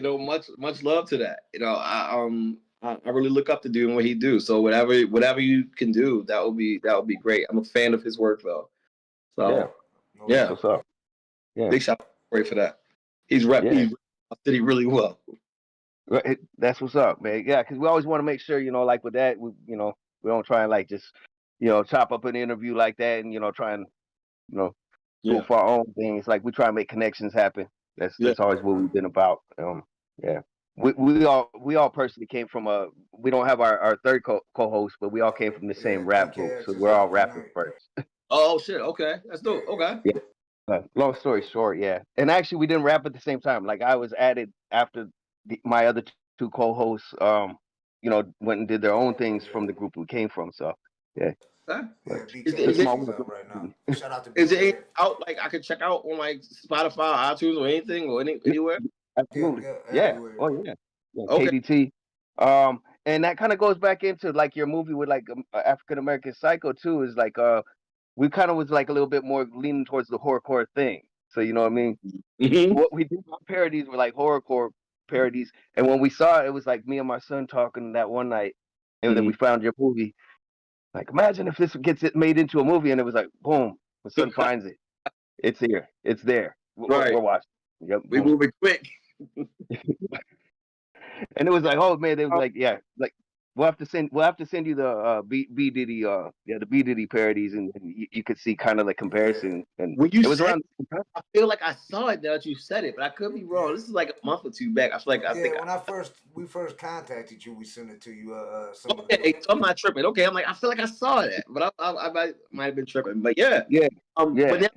Much love to that. I really look up to doing what he do. So whatever you can do, that would be great. I'm a fan of his work though. So yeah. What's up? Yeah. Big shout out for that. He's repping the city really well. Right. That's what's up, man. Yeah, because we always want to make sure, like with that, we don't try and like just, chop up an interview like that and try and, go for our own things. Like we try and make connections happen. That's always what we've been about. Yeah. We all personally came from we don't have our third co-host, but we all came from the same rap group, so we're all rapping first. Oh shit! Okay, that's dope. Okay. Yeah. Long story short, yeah. And actually, we didn't rap at the same time. Like I was added after my other two co-hosts, went and did their own things from the group we came from. So yeah. Is it right now? Shout out to is it out? Like I could check out on like Spotify, iTunes, or anything, or anywhere. Absolutely. Yeah. Oh yeah. Okay. KDT. And that kind of goes back into like your movie with like African American Psycho too. Is like we kind of was like a little bit more leaning towards the horrorcore thing. So you know what I mean? Mm-hmm. What we did parodies were like horrorcore parodies, and when we saw it, it was like me and my son talking that one night, and then we found your movie. Like, imagine if this gets made into a movie, and it was like, boom, my son finds it. It's here. It's there. We're watching. Yep. We moving quick. And it was like, oh man, they was like, yeah, like we'll have to send you the B Diddy, the B Diddy parodies, and you could see kind of the comparison. And when you it was around. I feel like I saw it now that you said it, but I could be wrong. This is like a month or two back. I feel like when we first contacted you, we sent it to you. Okay, so I'm not tripping. Okay, I'm like, I feel like I saw that, but I might have been tripping. But yeah. But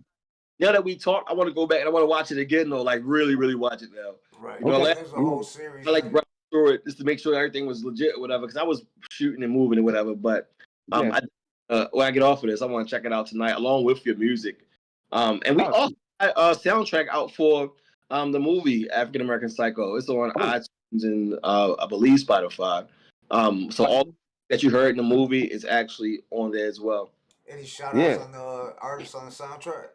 now that we talk, I want to go back and I want to watch it again though, like really, really watch it now. Right. There's a whole series. I like sure everything was legit or whatever, because I was shooting and moving and whatever. But when I get off of this, I want to check it out tonight along with your music. And we also had a soundtrack out for the movie African American Psycho. It's on iTunes and I believe Spotify. So all that you heard in the movie is actually on there as well. Any shout outs on the artists on the soundtrack?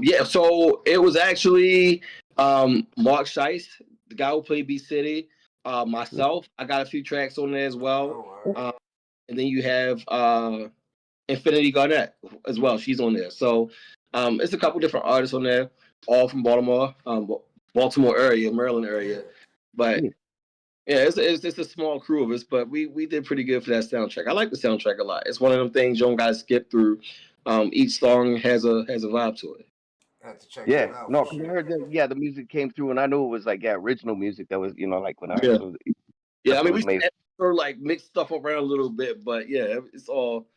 Yeah, so it was actually Mark Scheist, the guy who played B City, myself. I got a few tracks on there as well. And then you have Infinity Garnett as well. She's on there. So it's a couple different artists on there, all from Baltimore area, Maryland area. But yeah, it's just a small crew of us, but we did pretty good for that soundtrack. I like the soundtrack a lot. It's one of them things you don't gotta skip through. Each song has a vibe to it. I have to check that out. No, because I heard that the music came through, and I knew it was like original music that was like when I heard I mean, we sort of like mix stuff around a little bit, but yeah, it's all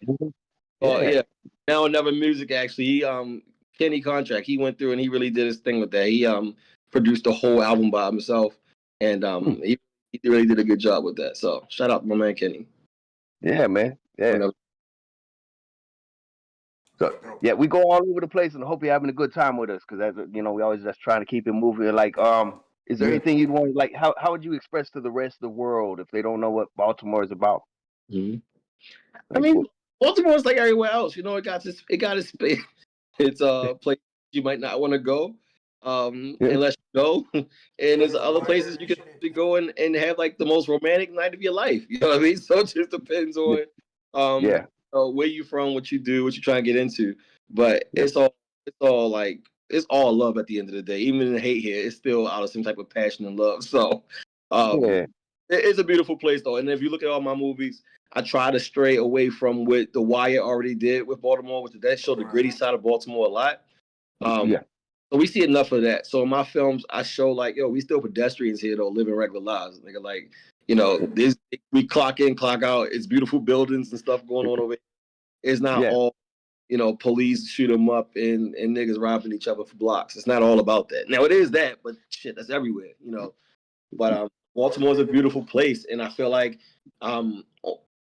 Now Another Music actually. He Kenny Contract, he went through and he really did his thing with that. He produced the whole album by himself, and he really did a good job with that. So shout out to my man Kenny. Yeah, man. Yeah. So yeah, we go all over the place, and I hope you're having a good time with us, because we always just trying to keep it moving. Like, is there anything you'd want? Like, how would you express to the rest of the world if they don't know what Baltimore is about? I mean, Baltimore is like everywhere else. It got its space. It's a place you might not want to go unless you go. And there's other places you can go and have like the most romantic night of your life. You know what I mean? So it just depends on where you from, what you do, what you're trying to get into. But it's all love at the end of the day. Even in the hate here, it's still out of some type of passion and love. So it's a beautiful place though. And if you look at all my movies, I try to stray away from what The Wire already did with Baltimore, which that showed the gritty side of Baltimore a lot. So we see enough of that. So in my films, I show like, we still pedestrians here though, living regular lives. Nigga, like, we clock in, clock out. It's beautiful buildings and stuff going on over here. It's not all, police shoot them up and niggas robbing each other for blocks. It's not all about that. Now it is that, but shit, that's everywhere, But Baltimore's a beautiful place, and I feel like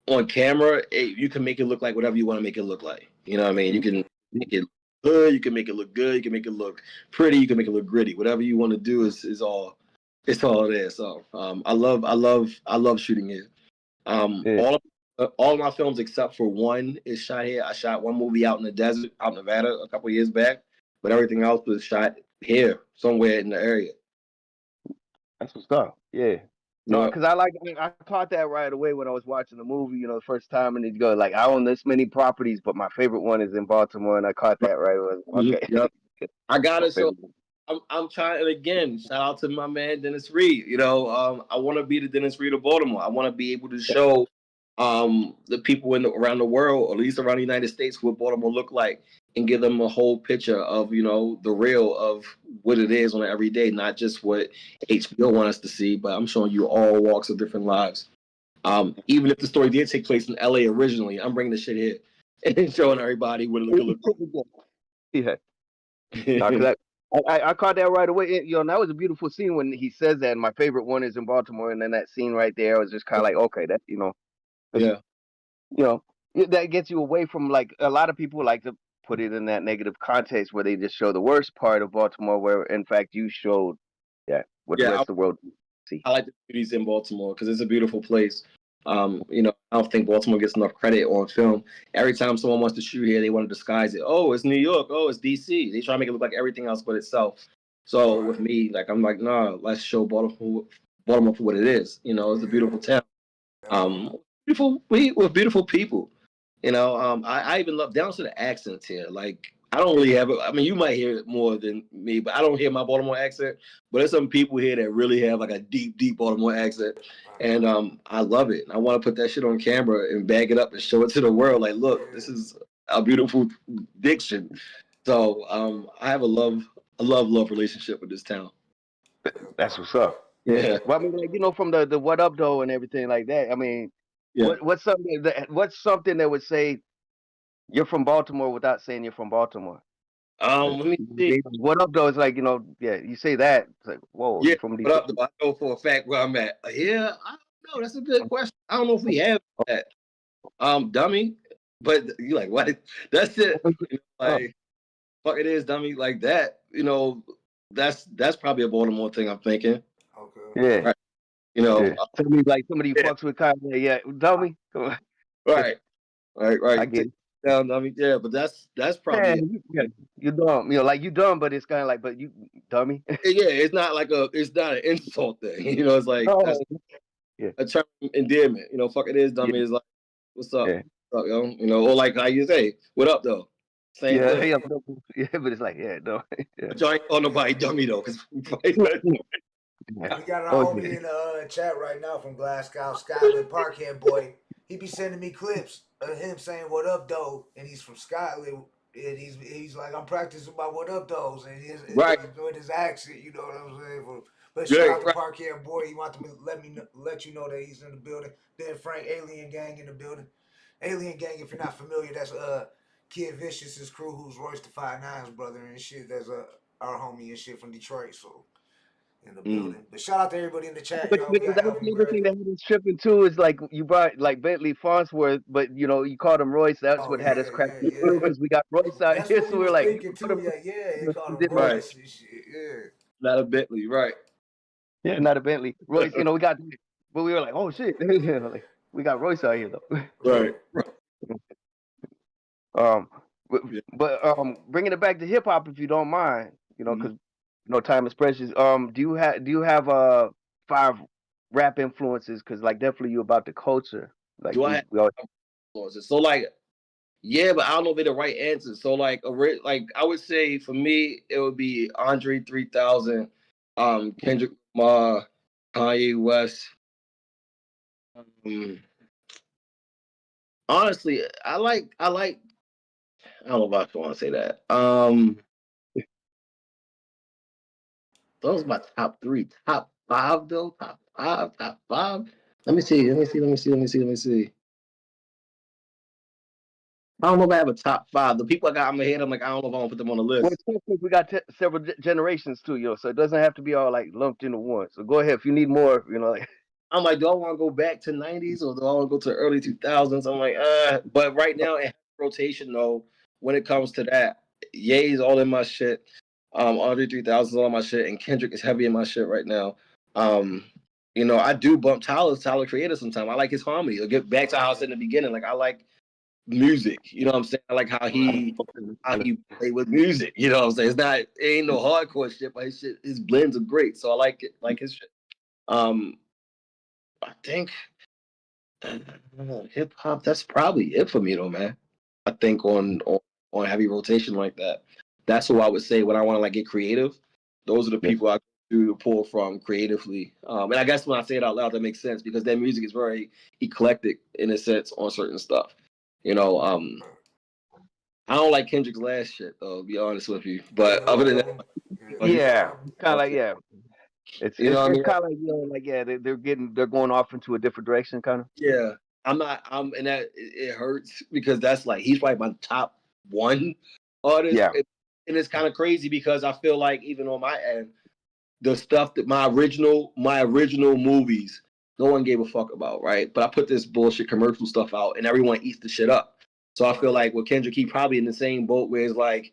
on camera, you can make it look like whatever you want to make it look like. You know what I mean? You can make it good, you can make it look good, you can make it look pretty, you can make it look gritty. Whatever you want to do is all there. So I love shooting here. All of my films except for one is shot here. I shot one movie out in the desert, out in Nevada, a couple of years back, but everything else was shot here, somewhere in the area. That's what's up. Yeah. No, because I caught that right away when I was watching the movie, the first time, and you go like, I own this many properties, but my favorite one is in Baltimore, and I caught that right away. Okay. Yep. I got it. So I'm trying, and again, shout out to my man Dennis Reed. I want to be the Dennis Reed of Baltimore. I want to be able to show the people around the world, or at least around the United States, what Baltimore look like, and give them a whole picture of the real of what it is on an everyday, not just what HBO wants us to see, but I'm showing you all walks of different lives. Even if the story did take place in LA originally, I'm bringing the shit here and showing everybody what it look like. Yeah. I caught that right away. That was a beautiful scene when he says that. And my favorite one is in Baltimore, and then that scene right there was just kind of like, okay, that that gets you away from, like, a lot of people like to put it in that negative context where they just show the worst part of Baltimore, where in fact you showed what the rest of the world see. I like the beauties in Baltimore because it's a beautiful place. I don't think Baltimore gets enough credit on film. Every time someone wants to shoot here, they want to disguise it. Oh, it's New York. Oh, it's DC. They try to make it look like everything else but itself. So with me, like, I'm like, nah, let's show Baltimore for what it is. It's a beautiful town. We're beautiful people. I even love down to the accents here. Like, I don't really have it. I mean, you might hear it more than me, but I don't hear my Baltimore accent. But there's some people here that really have like a deep, deep Baltimore accent. And I love it. I want to put that shit on camera and bag it up and show it to the world. Like, look, this is a beautiful diction. So I have a love relationship with this town. That's what's up. Yeah. Well, I mean, like, from the what up though and everything like that. I mean, what's something that would say you're from Baltimore without saying you're from Baltimore? Let me see. What up though? It's like, you know, yeah, you say that. It's like, whoa, Yeah, you from what up though? I know for a fact where I'm at. Yeah, I don't know. That's a good question. I don't know if we have that. Dummy. But you like what? That's it. You know, like fuck it is, dummy. Like that. You know, that's probably a Baltimore thing. I'm thinking. Okay. Yeah. Right. You know, yeah. Somebody you fucks with kind of yeah, dummy. Come on. Right. I get it. Down, I mean, yeah, but that's probably you dumb. You know, like you dumb, but it's kind of like, but you dummy. yeah. It's not like it's not an insult thing. You know, it's like that's a term of endearment. You know, fuck it is, dummy. Is like, what's up? Yeah. What's up, yo? You know, or like how you say, what up though? Same thing. Yeah, but it's like no. Yeah. But y'all ain't call nobody dummy though, because we got our homie in the chat right now from Glasgow, Scotland, Parkhead boy. He be sending me clips of him saying "What up, though," and he's from Scotland, and he's like, I'm practicing my "What up, though," and he's doing his accent. You know what I'm saying? But shout out to Parkhead boy. He wants to let you know that he's in the building. Then Frank Alien Gang in the building. Alien Gang, if you're not familiar, that's Kid Vicious's crew, who's Royce the 5'9's brother and shit. That's our homie and shit from Detroit. So. In the building, but shout out to everybody in the chat. But the other thing that was tripping too is like you brought like Bentley Farnsworth, but you know you called him Royce. That's what had us crack because we got Royce out here, so we're like, he called him Royce. Yeah, not a Bentley, right? Yeah, not a Bentley. Royce, you know we got, but we were like, oh shit, like, we got Royce out here though. Right. But bringing it back to hip hop, if you don't mind, you know, because. No time is precious. Do you have 5 rap influences? Because like definitely you about the culture. Like do I have influences? So like, yeah, but I don't know if they're the right answers. So like I would say for me it would be Andre 3000, Kendrick Lamar, Kanye West. Honestly, I don't know if I want to say that. Those are my top 3. Top 5 though. Top 5. Let me see. I don't know if I have a top 5. The people I got in my head, I'm like, I don't know if I want to put them on the list. Well, we got several generations too, yo. So it doesn't have to be all like lumped into one. So go ahead if you need more. You know, like I'm like, do I want to go back to 90s or do I want to go to early 2000s? I'm like, but right now in rotation though, when it comes to that, Ye's all in my shit. Andre 3000 is all my shit, and Kendrick is heavy in my shit right now. You know, I do bump Tyler Creator sometimes. I like his harmony. I'll get back to how I said in the beginning. Like I like music. You know what I'm saying? I like how he play with music. You know what I'm saying? It ain't no hardcore shit, but his blends are great. So I like it, like his shit. I think hip hop, that's probably it for me though, man. I think on heavy rotation like that. That's who I would say when I want to like get creative. Those are the people I do to pull from creatively. And I guess when I say it out loud, that makes sense because their music is very eclectic in a sense on certain stuff. You know, I don't like Kendrick's last shit though, to be honest with you. But other than that, kind of like it's kind of like they're going off into a different direction, kind of. Yeah, and that it hurts because that's like he's probably my top 1 artist. Yeah. And it's kind of crazy because I feel like even on my end, the stuff that my original movies, no one gave a fuck about, right? But I put this bullshit commercial stuff out and everyone eats the shit up. So I feel like with Kendrick, he probably in the same boat where it's like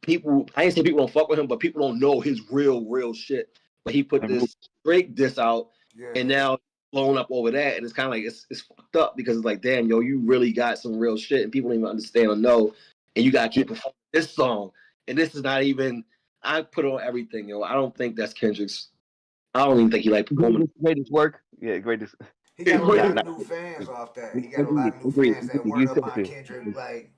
people, I ain't say people don't fuck with him, but people don't know his real shit. But he put this straight diss out and now blown up over that. And it's kind of like, it's fucked up because it's like, damn, yo, you really got some real shit and people don't even understand or know. And you got to keep performing this song. And this is not even, I put on everything, yo. I don't think that's Kendrick's. I don't even think he like performing. Greatest work. Yeah, greatest. He got a lot of new fans off that. He got a lot of new fans that word up on Kendrick. Like,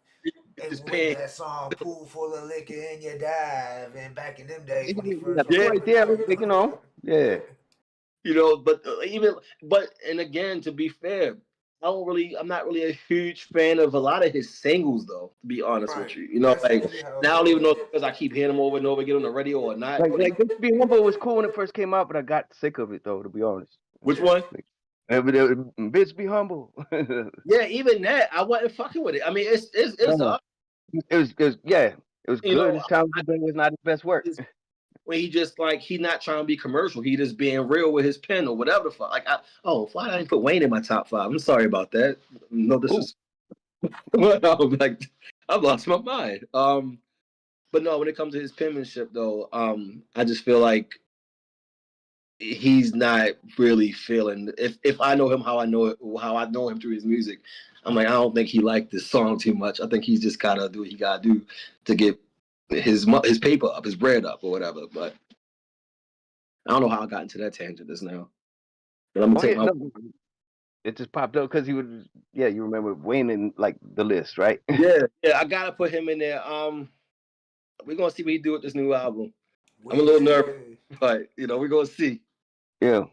and with that song, Pool Full of Liquor in Your Dive. And back in them days when he first you know. Yeah. You know, but and again, to be fair, I'm not really a huge fan of a lot of his singles, though, to be honest with you. You know, like, now I don't even know because I keep hearing him over and over again on the radio or not. Like Bitch Be Humble was cool when it first came out, but I got sick of it, though, to be honest. Which one? Bitch Be Humble. Yeah, even that, I wasn't fucking with it. I mean, it It was You good. know, His talent was not his best work. when he just like he's not trying to be commercial. He just being real with his pen or whatever the fuck. Like, why did I didn't put Wayne in my top 5? I'm sorry about that. No, this is. I'm like, I've lost my mind. But no, when it comes to his penmanship, though, I just feel like he's not really feeling. If I know him how I know him through his music, I'm like, I don't think he liked this song too much. I think he's just gotta do what he gotta do to get his paper up, his bread up, or whatever. But I don't know how I got into that tangent just now. But I'm gonna take my. It just popped up because he was. Yeah, you remember Wayne in like the list, right? Yeah, I gotta put him in there. We're gonna see what he do with this new album. I'm a little nervous, but we're gonna see. Yeah.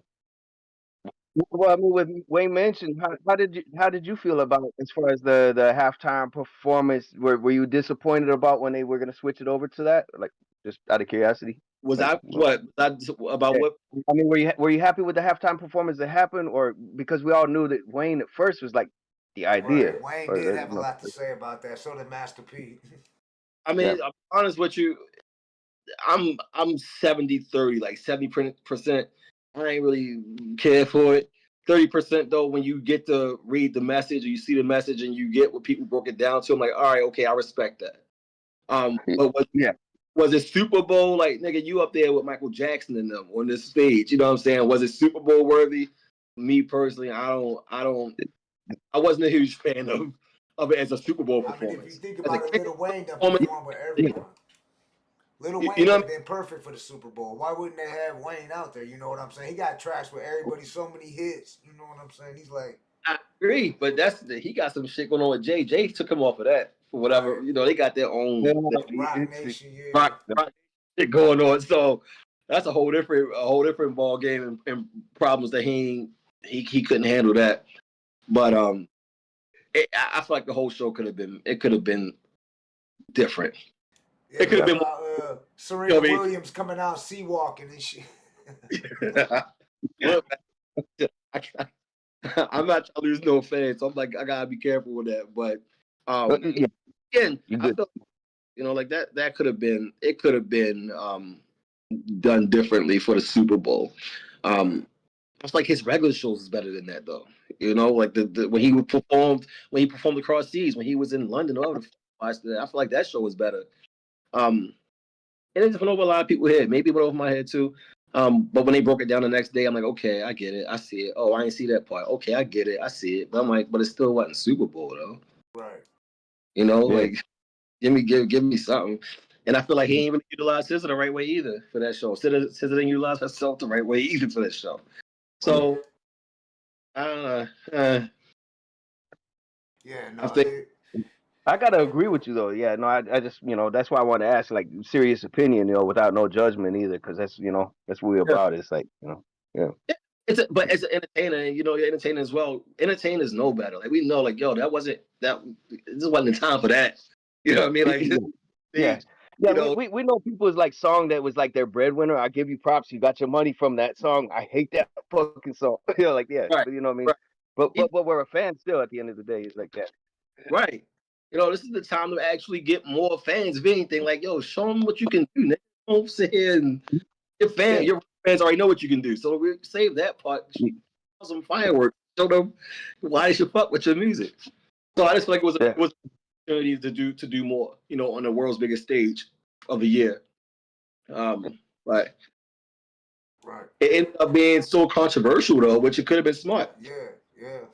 Well, I mean, with Wayne mentioned, how did you feel about as far as the halftime performance? Were you disappointed about when they were gonna switch it over to that? Like, just out of curiosity. Was like, I what? About yeah. what? I mean, were you happy with the halftime performance that happened, or because we all knew that Wayne at first was like the idea? Right. Wayne did have a lot to say about that. So did Master P. I mean, I'm honest with you. I'm 70-30, like 70%. I ain't really care for it. 30% though, when you get to read the message or you see the message and you get what people broke it down to, I'm like, all right, okay, I respect that. But was it Super Bowl? Like, nigga, you up there with Michael Jackson and them on this stage? You know what I'm saying? Was it Super Bowl worthy? Me personally, I wasn't a huge fan of it as a Super Bowl performance. I mean, if you think about it, Lil Wayne done performed with everyone. Lil Wayne would have been perfect for the Super Bowl. Why wouldn't they have Wayne out there? You know what I'm saying? He got tracks with everybody, so many hits. You know what I'm saying? He's like, I agree, but he got some shit going on with Jay. Jay took him off of that for whatever. They got their own Rock Nation, rock shit going on. So that's a whole different ball game and problems that he couldn't handle that. But I feel like the whole show could have been different. Yeah, it could have been Serena Williams coming out sea walking and shit. I'm not trying to lose no fans, so I'm like, I gotta be careful with that. But again, I feel like that could have been done differently for the Super Bowl. It's like his regular shows is better than that though. Like the when he performed across seas, when he was in London or whatever, I feel like that show was better. And it just went over a lot of people's head. Maybe it went over my head too. But when they broke it down the next day, I'm like, okay, I get it. I see it. Oh, I didn't see that part. Okay, I get it. I see it. But I'm like, but it still wasn't Super Bowl though. Right. Like give me something. And I feel like he ain't really utilized SZA the right way either for that show. SZA didn't utilize herself the right way either for that show. So I don't know. Yeah, no. I think I gotta agree with you though. Yeah, no, I just that's why I want to ask like serious opinion, without no judgment either, because that's that's what we're about. It's like But as an entertainer, you're entertainer as well. Entertainers know better. Like we know, like this wasn't the time for that. You know what I mean? Like we know people's like song that was like their breadwinner. I give you props. You got your money from that song. I hate that fucking song. Right. But you know what I mean? Right. But we're a fan still at the end of the day. It's like that. Right. This is the time to actually get more fans. If anything, like, show them what you can do. Don't sit here and your fans already know what you can do. So we save that part. Some fireworks. Show them why they should fuck with your music. So I just feel like it was an opportunity to do more. On the world's biggest stage of the year. But it ended up being so controversial though, which it could have been smart. Yeah.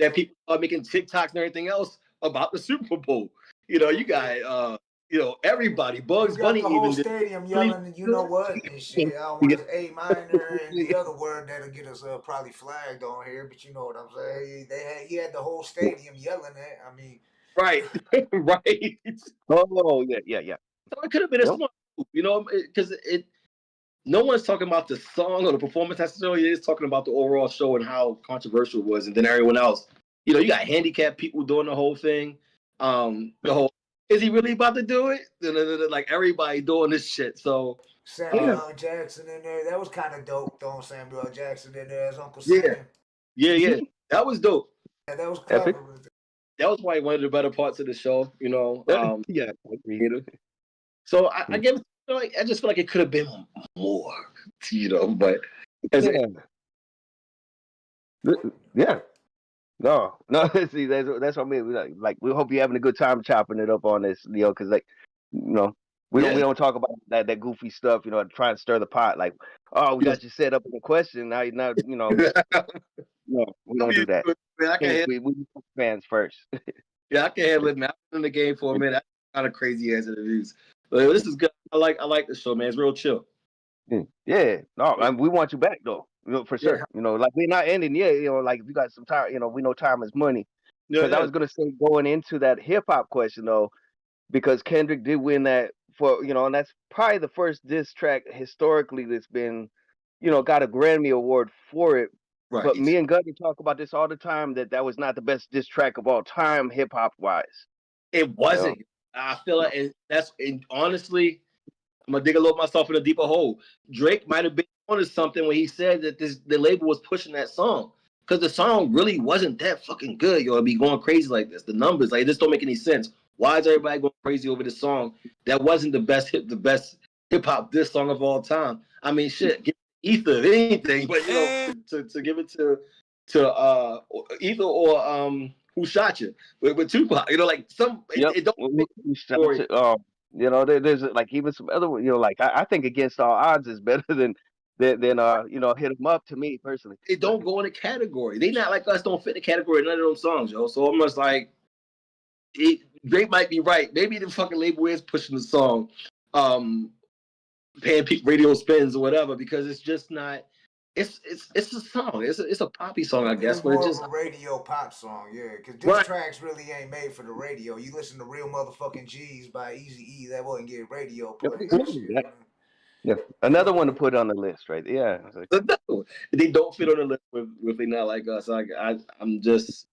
That people are making TikToks and everything else about the Super Bowl. You got everybody, Bugs Bunny, the whole stadium yelling, you know what, and shit. I want A minor and the other word that'll get us probably flagged on here, but you know what I'm saying. He had the whole stadium yelling at. I mean, right. Oh yeah. So it could have been a smart move, because no one's talking about the song or the performance necessarily. It is talking about the overall show and how controversial it was, and then everyone else. You got handicapped people doing the whole thing. The whole, is he really about to do it? Like everybody doing this shit. So Samuel Jackson in there. That was kind of dope, throwing Samuel Jackson in there as Uncle Sam. Yeah. That was dope. Yeah, that was clever. That was probably one of the better parts of the show, I agree. So I give it, like, I just feel like it could have been more, but yeah. No. See, that's what I mean. We hope you're having a good time chopping it up on this, because we don't talk about that goofy stuff, trying to stir the pot. Like, oh, we got you set up in a question. Now, no, we don't do that. We fans first. Yeah, I can handle it, man. I've been in the game for a minute. That's kind of crazy ass interviews. But this is good. I like the show, man. It's real chill. Yeah. No, we want you back though. For sure. Yeah. Like we're not ending yet. Like if you got some time, we know time is money. Because I was gonna say going into that hip hop question though, because Kendrick did win that for and that's probably the first diss track historically that's been, got a Grammy award for it. Right. But me and Gutta talk about this all the time that was not the best diss track of all time, hip hop wise. It wasn't. I feel like honestly, I'm gonna dig a little myself in a deeper hole. Drake might have been onto something when he said that the label was pushing that song, because the song really wasn't that fucking good. To be going crazy like this. The numbers, like, this don't make any sense. Why is everybody going crazy over this song that wasn't the best hip hop diss song of all time? I mean, shit, give Ether if anything, but to give it to Ether or Who Shot You with Tupac, like some it don't make story. There's like even some other, like I think Against All Odds is better than Hit 'Em Up to me personally. It don't go in a category. They not like us, don't fit the category of none of those songs, yo. So I'm just like, Drake might be right. Maybe the fucking label is pushing the song, paying peak radio spins or whatever, because it's just not. It's a song. It's a poppy song, I guess. It's more of a radio pop song, yeah. Because diss tracks really ain't made for the radio. You listen to Real Motherfucking G's by Eazy-E, that wouldn't get radio play. Yeah, another one to put on the list, right? Yeah, they don't fit on the list if they not like us. I'm just,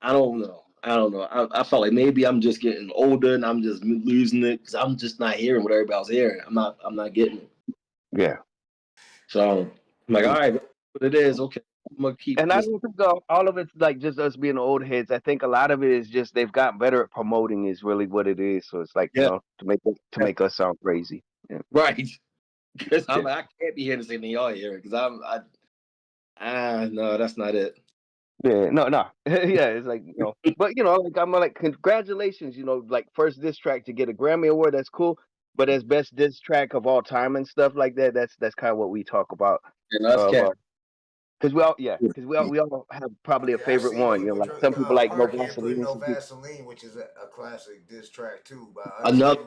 I don't know. I felt like maybe I'm just getting older and I'm just losing it because I'm just not hearing what everybody else hearing. I'm not getting it. Yeah. So I'm like, all right, what it is, okay. I'm gonna keep. And I don't think all of it's like just us being old heads. I think a lot of it is just they've gotten better at promoting is really what it is. So it's like to make us sound crazy. Yeah. Right. Because I can't be hearing the same thing y'all hearing because no, that's not it. Yeah, no. Yeah, it's like, but like I'm like, congratulations, like first diss track to get a Grammy award, that's cool. But as best diss track of all time and stuff like that, that's kind of what we talk about. Because we all have probably a favorite one. Like some people like No Vaseline. No Vaseline, which is a classic diss track too. Another.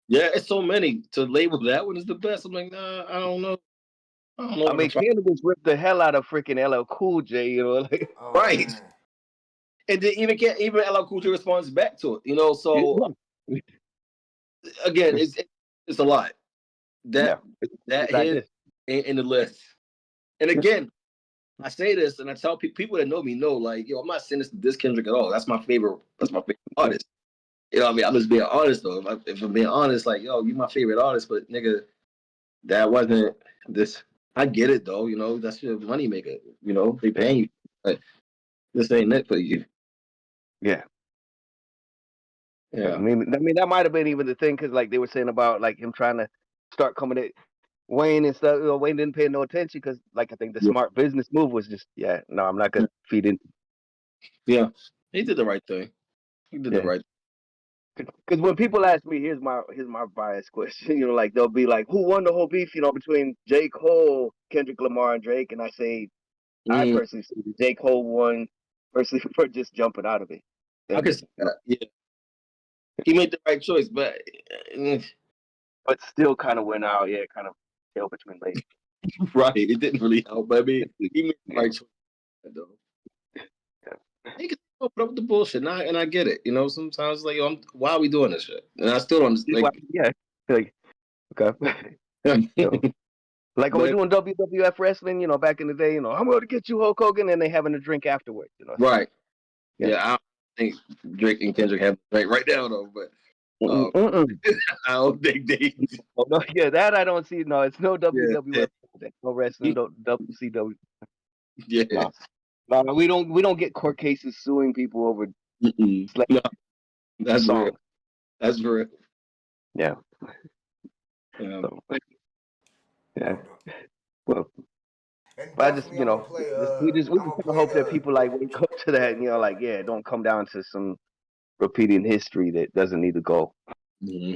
Yeah, it's so many. To label that one as the best, I'm like, nah, I don't know. I mean, Cannabis ripped the hell out of freaking LL Cool J, like, right. Man. And then even LL Cool J responds back to it, So again, it's a lot. That hit ain't in the list. And again, I say this and I tell people that know me know, like, I'm not saying this to diss Kendrick at all. That's my favorite artist. What I mean? I'm just being honest though. If I'm being honest, like, you my favorite artist, but nigga, that wasn't this. I get it though, that's your money maker. They paying you. But this ain't it for you. Yeah. Yeah. I mean, that might have been even the thing, because like they were saying about like him trying to start coming at Wayne and stuff. Wayne didn't pay no attention because, like, I think the smart business move was just, no, I'm not gonna feed in. Yeah, he did the right thing. The right thing. Because when people ask me, here's my bias question, like they'll be like, who won the whole beef, between J. Cole, Kendrick Lamar, and Drake? And I say, I personally say J. Cole won, personally, for just jumping out of it. I could say that, yeah. He made the right choice, but still kind of went out, kind of tail between legs. Right, it didn't really help, but I mean, he made the right choice, though. He could put up with the bullshit, and I get it. Sometimes like, why are we doing this shit? And I still don't. Like, okay. Like when we're doing WWF wrestling, back in the day, I'm going to get you, Hulk Hogan, and they having a drink afterwards. Right. Yeah, I don't think Drake and Kendrick have a drink right now though, but. I don't think they. Oh, no, that I don't see. No, it's no WWF, no wrestling, no WCW. Yeah. No, we don't get court cases suing people over. No, that's real. That's real. Yeah. Yeah. So, yeah. Well, And but I just, definitely, I'm gonna play. we I'm just gonna kind of play hope that people like wake up to that, and like, yeah, it don't come down to some repeating history that doesn't need to go. Mm-hmm.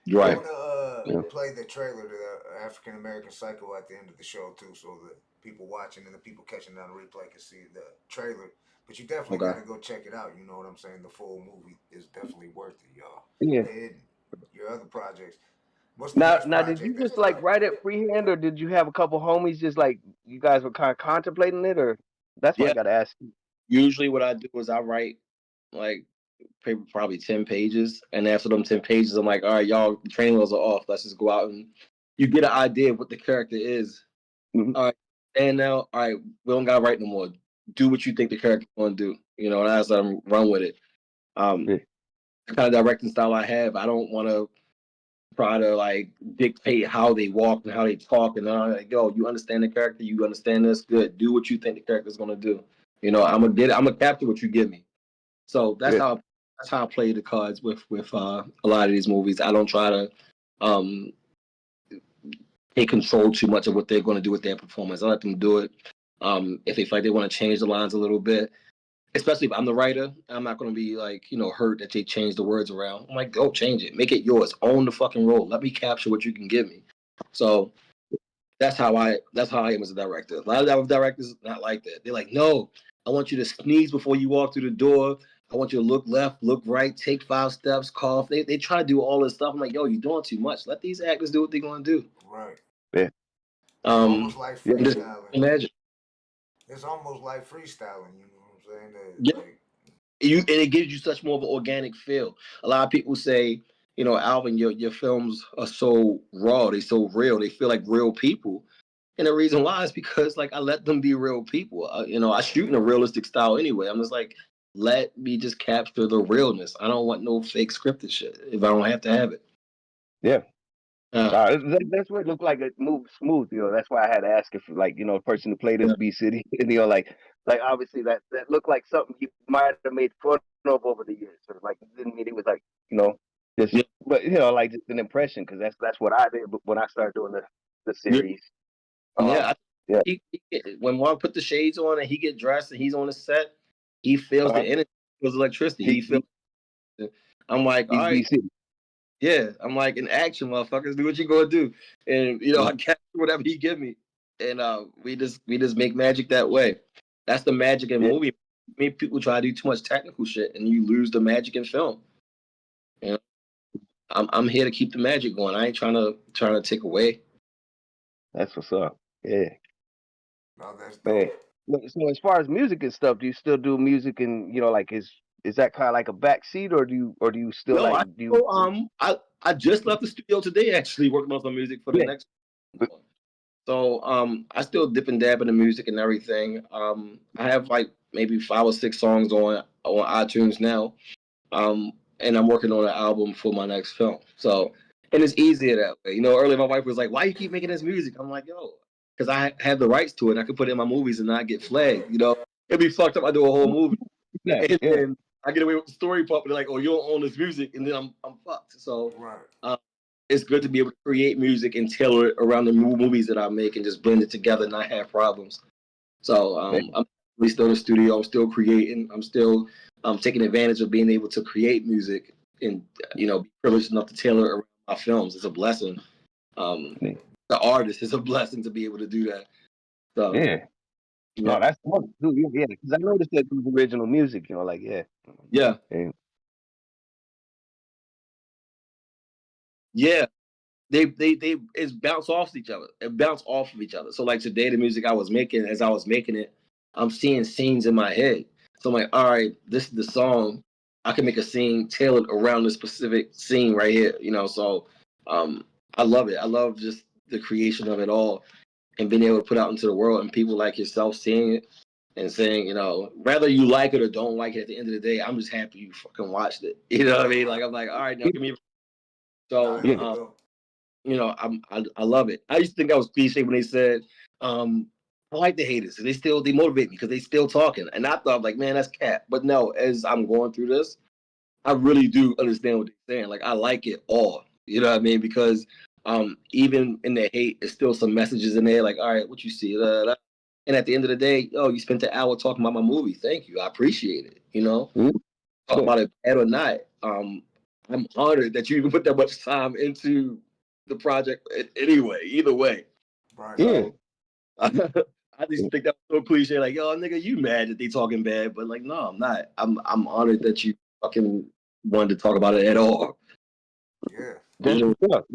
Yeah. Right. I'm gonna play the trailer to the African American Psycho at the end of the show too, so that people watching and the people catching it on the replay can see the trailer. But you definitely gotta go check it out. You know what I'm saying? The full movie is definitely worth it, y'all. Yeah. And your other projects. What's the Now, next project? did you just like write it freehand, or did you have a couple homies just like you guys were kind of contemplating it, or that's what I got to ask you. Usually, what I do is I write like probably 10 pages, and after them 10 pages, I'm like, all right, y'all, the training wheels are off. Let's just go out and you get an idea of what the character is. Mm-hmm. All right, and now, all right, we don't gotta write no more. Do what you think the character's gonna do. You know, and I just let them run with it. The kind of directing style I have, I don't want to try to like dictate how they walk and how they talk, and I'm like, yo, you understand the character, you understand this, good. Do what you think the character's gonna do. You know, I'm gonna capture what you give me. So that's how I play the cards with a lot of these movies. I don't try to take control too much of what they're going to do with their performance. I let them do it. If they feel like they want to change the lines a little bit, especially if I'm the writer, I'm not going to be like, hurt that they change the words around. I'm like, go change it, make it yours, own the fucking role. Let me capture what you can give me. So that's how I am as a director. A lot of directors not like that. They're like, no, I want you to sneeze before you walk through the door. I want you to look left, look right, take 5 steps, cough. They try to do all this stuff. I'm like, yo, you're doing too much. Let these actors do what they're going to do. Right. Yeah. Almost like freestyling. Imagine. It's almost like freestyling. You know what I'm saying? Yeah. And it gives you such more of an organic feel. A lot of people say, Alvin, your films are so raw, they so real, they feel like real people. And the reason why is because like I let them be real people. I shoot in a realistic style anyway. I'm just like, let me just capture the realness. I don't want no fake scripted shit if I don't have to have it. Yeah. That's what it looked like. It moved smooth. That's why I had to ask if like the person who played this B City. And like obviously that looked like something you might have made fun of over the years. So like it didn't mean it was like just but like just an impression, because that's what I did when I started doing the series. When Mark put the shades on and he get dressed and he's on the set, he feels the energy, feels electricity. He feels. I'm like, all right. Yeah, I'm like, in action, motherfuckers, do what you gonna do, and I capture whatever he give me, and we just make magic that way. That's the magic in movie. Many people try to do too much technical shit, and you lose the magic in film. I'm here to keep the magic going. I ain't trying to take away. That's what's up. Yeah. No, that's dope. So as far as music and stuff, do you still do music and like is that kind of like a backseat, or do you still I just left the studio today actually working on some music for the next one. So I still dip and dab in the music and everything. I have like maybe 5 or 6 songs on iTunes now. And I'm working on an album for my next film. So, and it's easier that way. Earlier my wife was like, why you keep making this music? I'm like, yo, because I have the rights to it and I can put it in my movies and not get flagged. It'd be fucked up. I do a whole movie. And I get away with the story part, but they're like, oh, you don't own this music, and then I'm fucked. So it's good to be able to create music and tailor it around the movies that I make and just blend it together and not have problems. So I'm still in the studio. I'm still creating. I'm still taking advantage of being able to create music and be privileged enough to tailor it around my films. It's a blessing. The artist is a blessing to be able to do that. So no, that's fun. Yeah, because I noticed that through the original music, like yeah. They it's bounce off each other. It bounce off of each other. So like today, the music I was making, as I was making it, I'm seeing scenes in my head. So I'm like, all right, this is the song. I can make a scene tailored around this specific scene right here. So I love it. I love just the creation of it all and being able to put out into the world and people like yourself seeing it and saying, whether you like it or don't like it, at the end of the day, I'm just happy you fucking watched it. You know what I mean? Like, I'm like, all right, now give me. So, I love it. I used to think I was cliche when they said, I like the haters. They motivate me because they still talking. And I thought, like, man, that's cap. But no, as I'm going through this, I really do understand what they're saying. Like I like it all. You know what I mean? Because even in the hate, there's still some messages in there. Like, all right, what you see? And at the end of the day, you spent an hour talking about my movie. Thank you. I appreciate it. You know, talk about it bad or not. I'm honored that you even put that much time into the project. Anyway, either way. Right. So, I just think that's so cliche. Like, yo, nigga, you mad that they talking bad? But like, no, I'm not. I'm honored that you fucking wanted to talk about it at all. Yeah. That's what's up.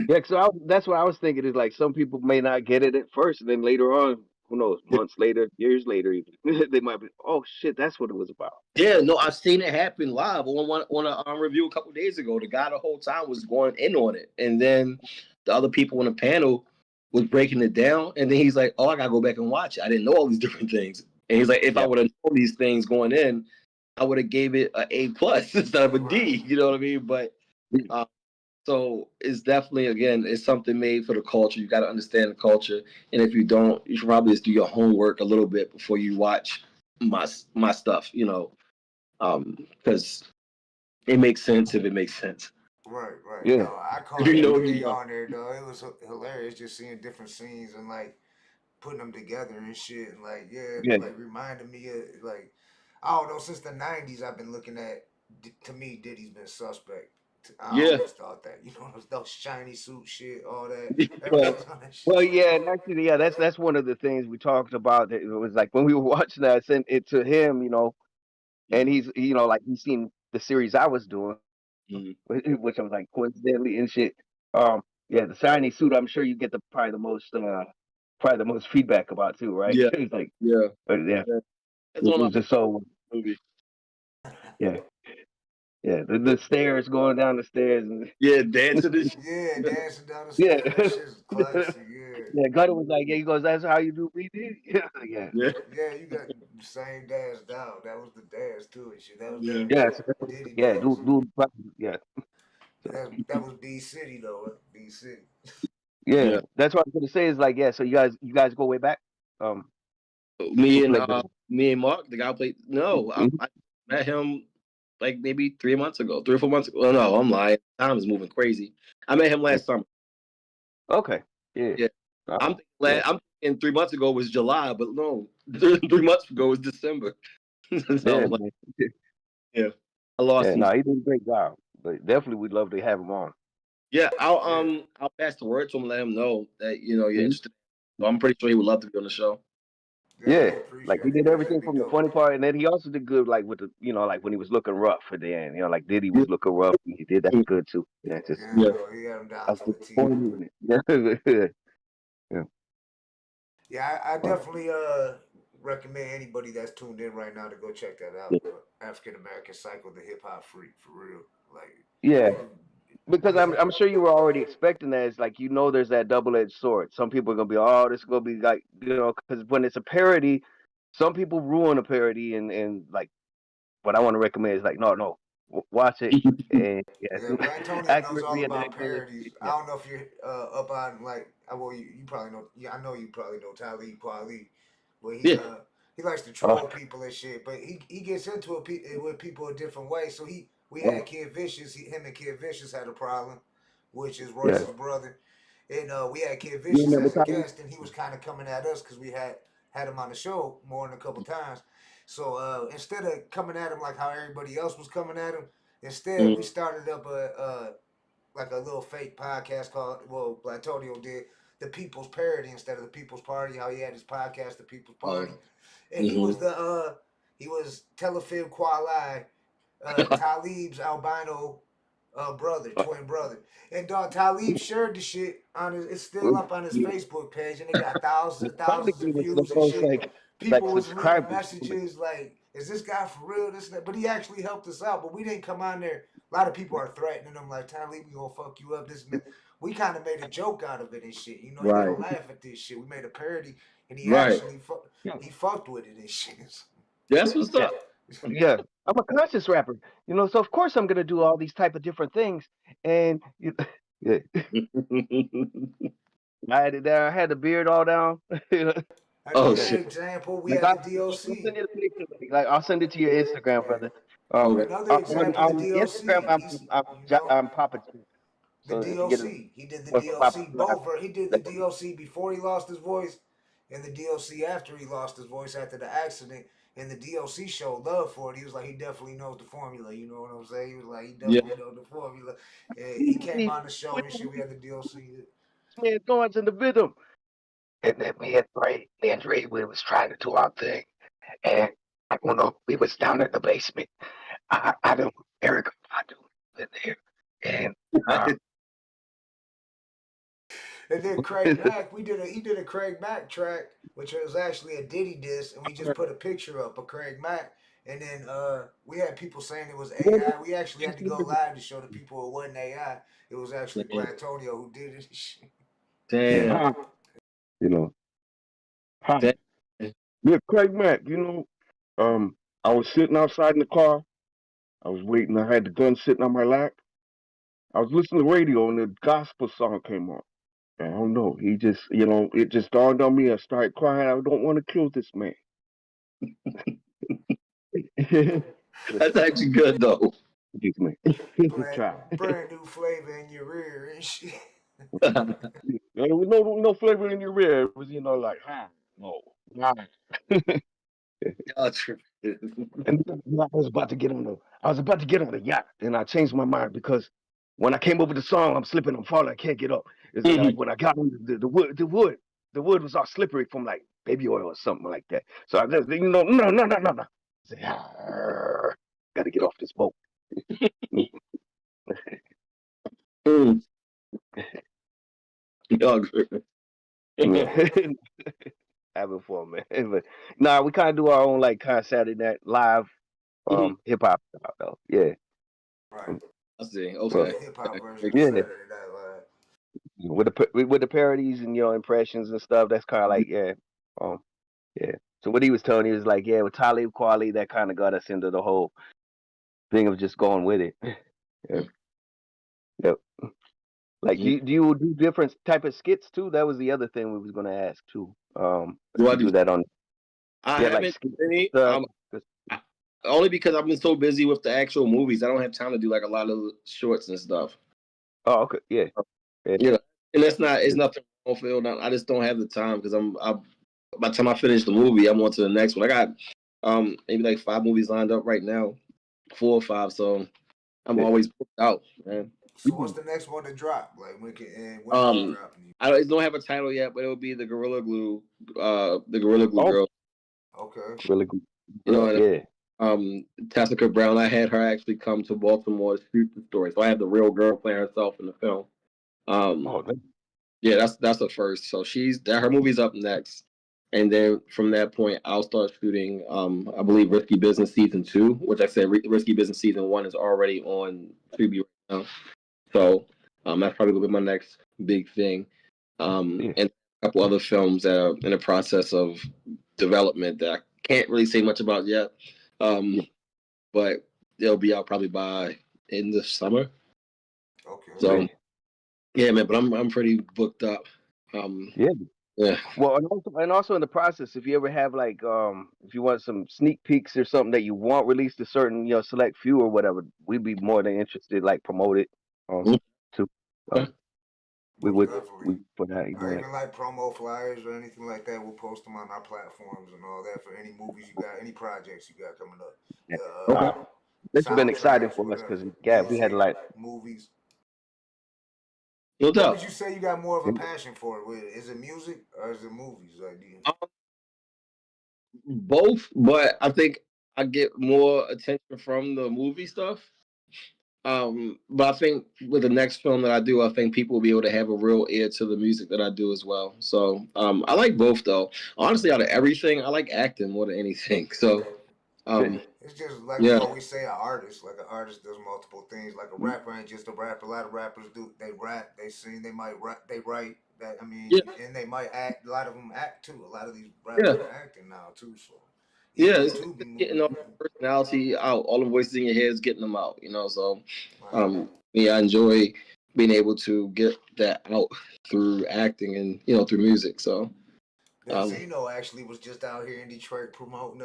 Yeah, so that's what I was thinking. Is like some people may not get it at first, and then later on, who knows, months later, years later, even they might be, oh shit, that's what it was about. Yeah, no, I've seen it happen live on a review a couple days ago. The guy the whole time was going in on it, and then the other people on the panel was breaking it down, and then he's like, "Oh, I gotta go back and watch it. I didn't know all these different things." And he's like, "If I would have known these things going in, I would have gave it an A+ instead of a D." You know what I mean? But so it's definitely, again, it's something made for the culture. You got to understand the culture, and if you don't, you should probably just do your homework a little bit before you watch my stuff. You know, because it makes sense if it makes sense. Right. Yeah. No, I caught You know, everything on there, though. It was hilarious just seeing different scenes and like putting them together and shit, and like like reminded me of like I don't know, since the '90s I've been looking at. To me, Diddy's been suspect. I always thought that, you know, those shiny suit shit, all that. Well, yeah, and actually, yeah, that's one of the things we talked about. That it was like when we were watching that, I sent it to him, you know, and he's, you know, like he's seen the series I was doing, which I was like coincidentally and shit. Yeah, the shiny suit. I'm sure you get probably the most feedback about too, right? Yeah, It's like, yeah, but yeah, it's it one was of my just so movie. yeah. Yeah, the stairs going down the stairs and dancing. Yeah, dancing down the yeah, stairs. That shit's classic. Yeah. yeah. Gutta was like, yeah, he goes, that's how you do BD. Yeah, Yeah, you got the same dance down. That was the dance too and shit. That was Yeah. yeah, Diddy yeah. dance. Yeah, That was B City though. B City. yeah. That's what I was gonna say. Is like, yeah. So you guys go way back. Me and Like Mark, the guy who played. No, Mhm. I met him like maybe 3 months ago, 3 or 4 months ago. Oh, no, I'm lying. Time is moving crazy. I met him last summer. Okay, yeah. Yeah, I'm thinking 3 months ago was July, but no, 3 months ago was December. So, Yeah, like, man. yeah, I lost Yeah, him. no, he did a great job. But definitely, we'd love to have him on. Yeah, I'll pass the word to him, let him know that you're Mhm. interested. So I'm pretty sure he would love to be on the show. Yeah, we like he appreciate did it. everything That'd be from the dope. funny part, and then he also did good, like with the, you know, like when he was looking rough at the end. You know, like Diddy was looking rough, and he did that good too. Yeah, just Yeah, bro, he got him I down was to a T. disappointed in it. Yeah. Yeah, I definitely recommend anybody that's tuned in right now to go check that out. African American Psycho, the hip hop freak, for real. Like, Yeah, because I'm sure you were already expecting that. It's like, you know, there's that double-edged sword. Some people are gonna be, oh, this is gonna be like, you know, because when it's a parody, some people ruin a parody, and like what I want to recommend is like, no, watch it and yeah, Blatonio knows accurately all and about accurately. parodies. I Yeah, don't know if you're up on like, well, you probably know. Yeah, I know you probably know Talib Kweli, but he likes to troll people and shit. But he gets into it with people a different way. So we had Kid Vicious. Him and Kid Vicious had a problem, which is yeah. Royce's brother. And we had Kid You Vicious remember as a Tommy? guest, and he was kind of coming at us because we had him on the show more than a couple times. So instead of coming at him like how everybody else was coming at him, instead we started up a like a little fake podcast called, well, Blatonio did, the People's Parody instead of the People's Party. How he had his podcast, the People's Party, and he was Telefib Kweli, Talib's albino twin brother. And Talib shared the shit on his, it's still up on his Facebook page, and it got thousands and Probably thousands of was the views and most shit. like People was leaving subscribers. messages like, is this guy for real? This and that. But he actually helped us out. But we didn't come on there. A lot of people are threatening him like, Talib, we gonna fuck you up, this and that. We kind of made a joke out of it and shit. You know, you gotta laugh at this shit. We made a parody, and he actually he fucked with it and shit. That's what's up. Yeah, I'm a conscious rapper, you know, so of course I'm gonna do all these type of different things, and yeah, I had the beard all down. You know? Oh shit! Example, we Like had the DOC. I'll send it to your Instagram, brother. Another example, the Instagram, DLC. I'm Papa. The So if you get it, DLC. He did the what's Papa? DLC both. He did the DLC before he lost his voice, and the DLC after he lost his voice after the accident. And the DLC showed love for it. He was like, he definitely knows the formula. You know what I'm saying? He was like, he definitely knows the formula. And he came on the show and shit. We had the DLC. Man, going to the rhythm. And then me and Ray, we was trying to do our thing. And I don't know, we was down in the basement. I don't, Eric, I do in there. And And then Craig Mack, he did a Craig Mack track, which was actually a Diddy diss, and we just put a picture up of Craig Mack. And then we had people saying it was AI. We actually had to go live to show the people it wasn't AI. It was actually Blatonio who did it. Damn. You know. Hi. Yeah, Craig Mack, I was sitting outside in the car. I was waiting. I had the gun sitting on my lap. I was listening to the radio and the gospel song came on. I don't know. He just, it just dawned on me. I started crying. I don't want to kill this man. That's actually good though. Excuse me. Brand new flavor in your ear and shit. There was no flavor in your rear. It was, like, no. And I was about to get on the yacht, and I changed my mind because when I came over the song, I'm slipping, I'm falling, I can't get up. It's like when I got on the wood was all slippery from like baby oil or something like that. So I just, no. I said, gotta get off this boat. Having fun, man. But nah, we kind of do our own like kind of Saturday night live hip hop though. Yeah. Right. I see. Okay. Hip hop version. Yeah. Saturday Night Live. With the parodies and impressions and stuff, that's kind of like yeah. So what he was telling you is like with Talib Kweli, that kind of got us into the whole thing of just going with it. Yeah. Yep. Like do you do different type of skits too? That was the other thing we was gonna ask too. Do I do that on? I haven't any. Only because I've been so busy with the actual movies, I don't have time to do like a lot of shorts and stuff. Oh, okay, yeah. And it's nothing wrong, Phil. I just don't have the time because by the time I finish the movie, I'm on to the next one. I got maybe like 5 movies lined up right now, 4 or 5. So I'm always booked out, man. So what's the next one to drop? Like when I don't have a title yet, but it'll be the Gorilla Glue girl. Okay. Really good. Tessica Brown. I had her actually come to Baltimore to shoot the story, so I have the real girl playing herself in the film. Yeah, that's the first. So her movie's up next, and then from that point, I'll start shooting. I believe Risky Business season 2, which I said Risky Business season 1 is already on Tubi right now. So that's probably gonna be my next big thing. And a couple other films that are in the process of development that I can't really say much about yet. But they'll be out probably by in the summer. Okay. So yeah, man, but I'm pretty booked up. Yeah. Well, and also in the process, if you ever have like if you want some sneak peeks or something that you want released to certain select few or whatever, we'd be more than interested like promote it too. We put that. Or even like promo flyers or anything like that, we'll post them on our platforms and all that for any movies you got, any projects you got coming up. This has been exciting for us because we had like movies. No doubt. What would you say you got more of a passion for? Is it music or is it movies? Both, but I think I get more attention from the movie stuff. But I think with the next film that I do, I think people will be able to have a real ear to the music that I do as well. So I like both though. Honestly, out of everything, I like acting more than anything. So it's just like we always say, an artist. Like an artist does multiple things. Like a rapper ain't just a rapper. A lot of rappers they rap, they sing, they might rap, they write. That and they might act. A lot of them act too. A lot of these rappers are acting now too. So it's getting all the personality out, all the voices in your head is getting them out. So I enjoy being able to get that out through acting and through music. So Zeno actually was just out here in Detroit promoting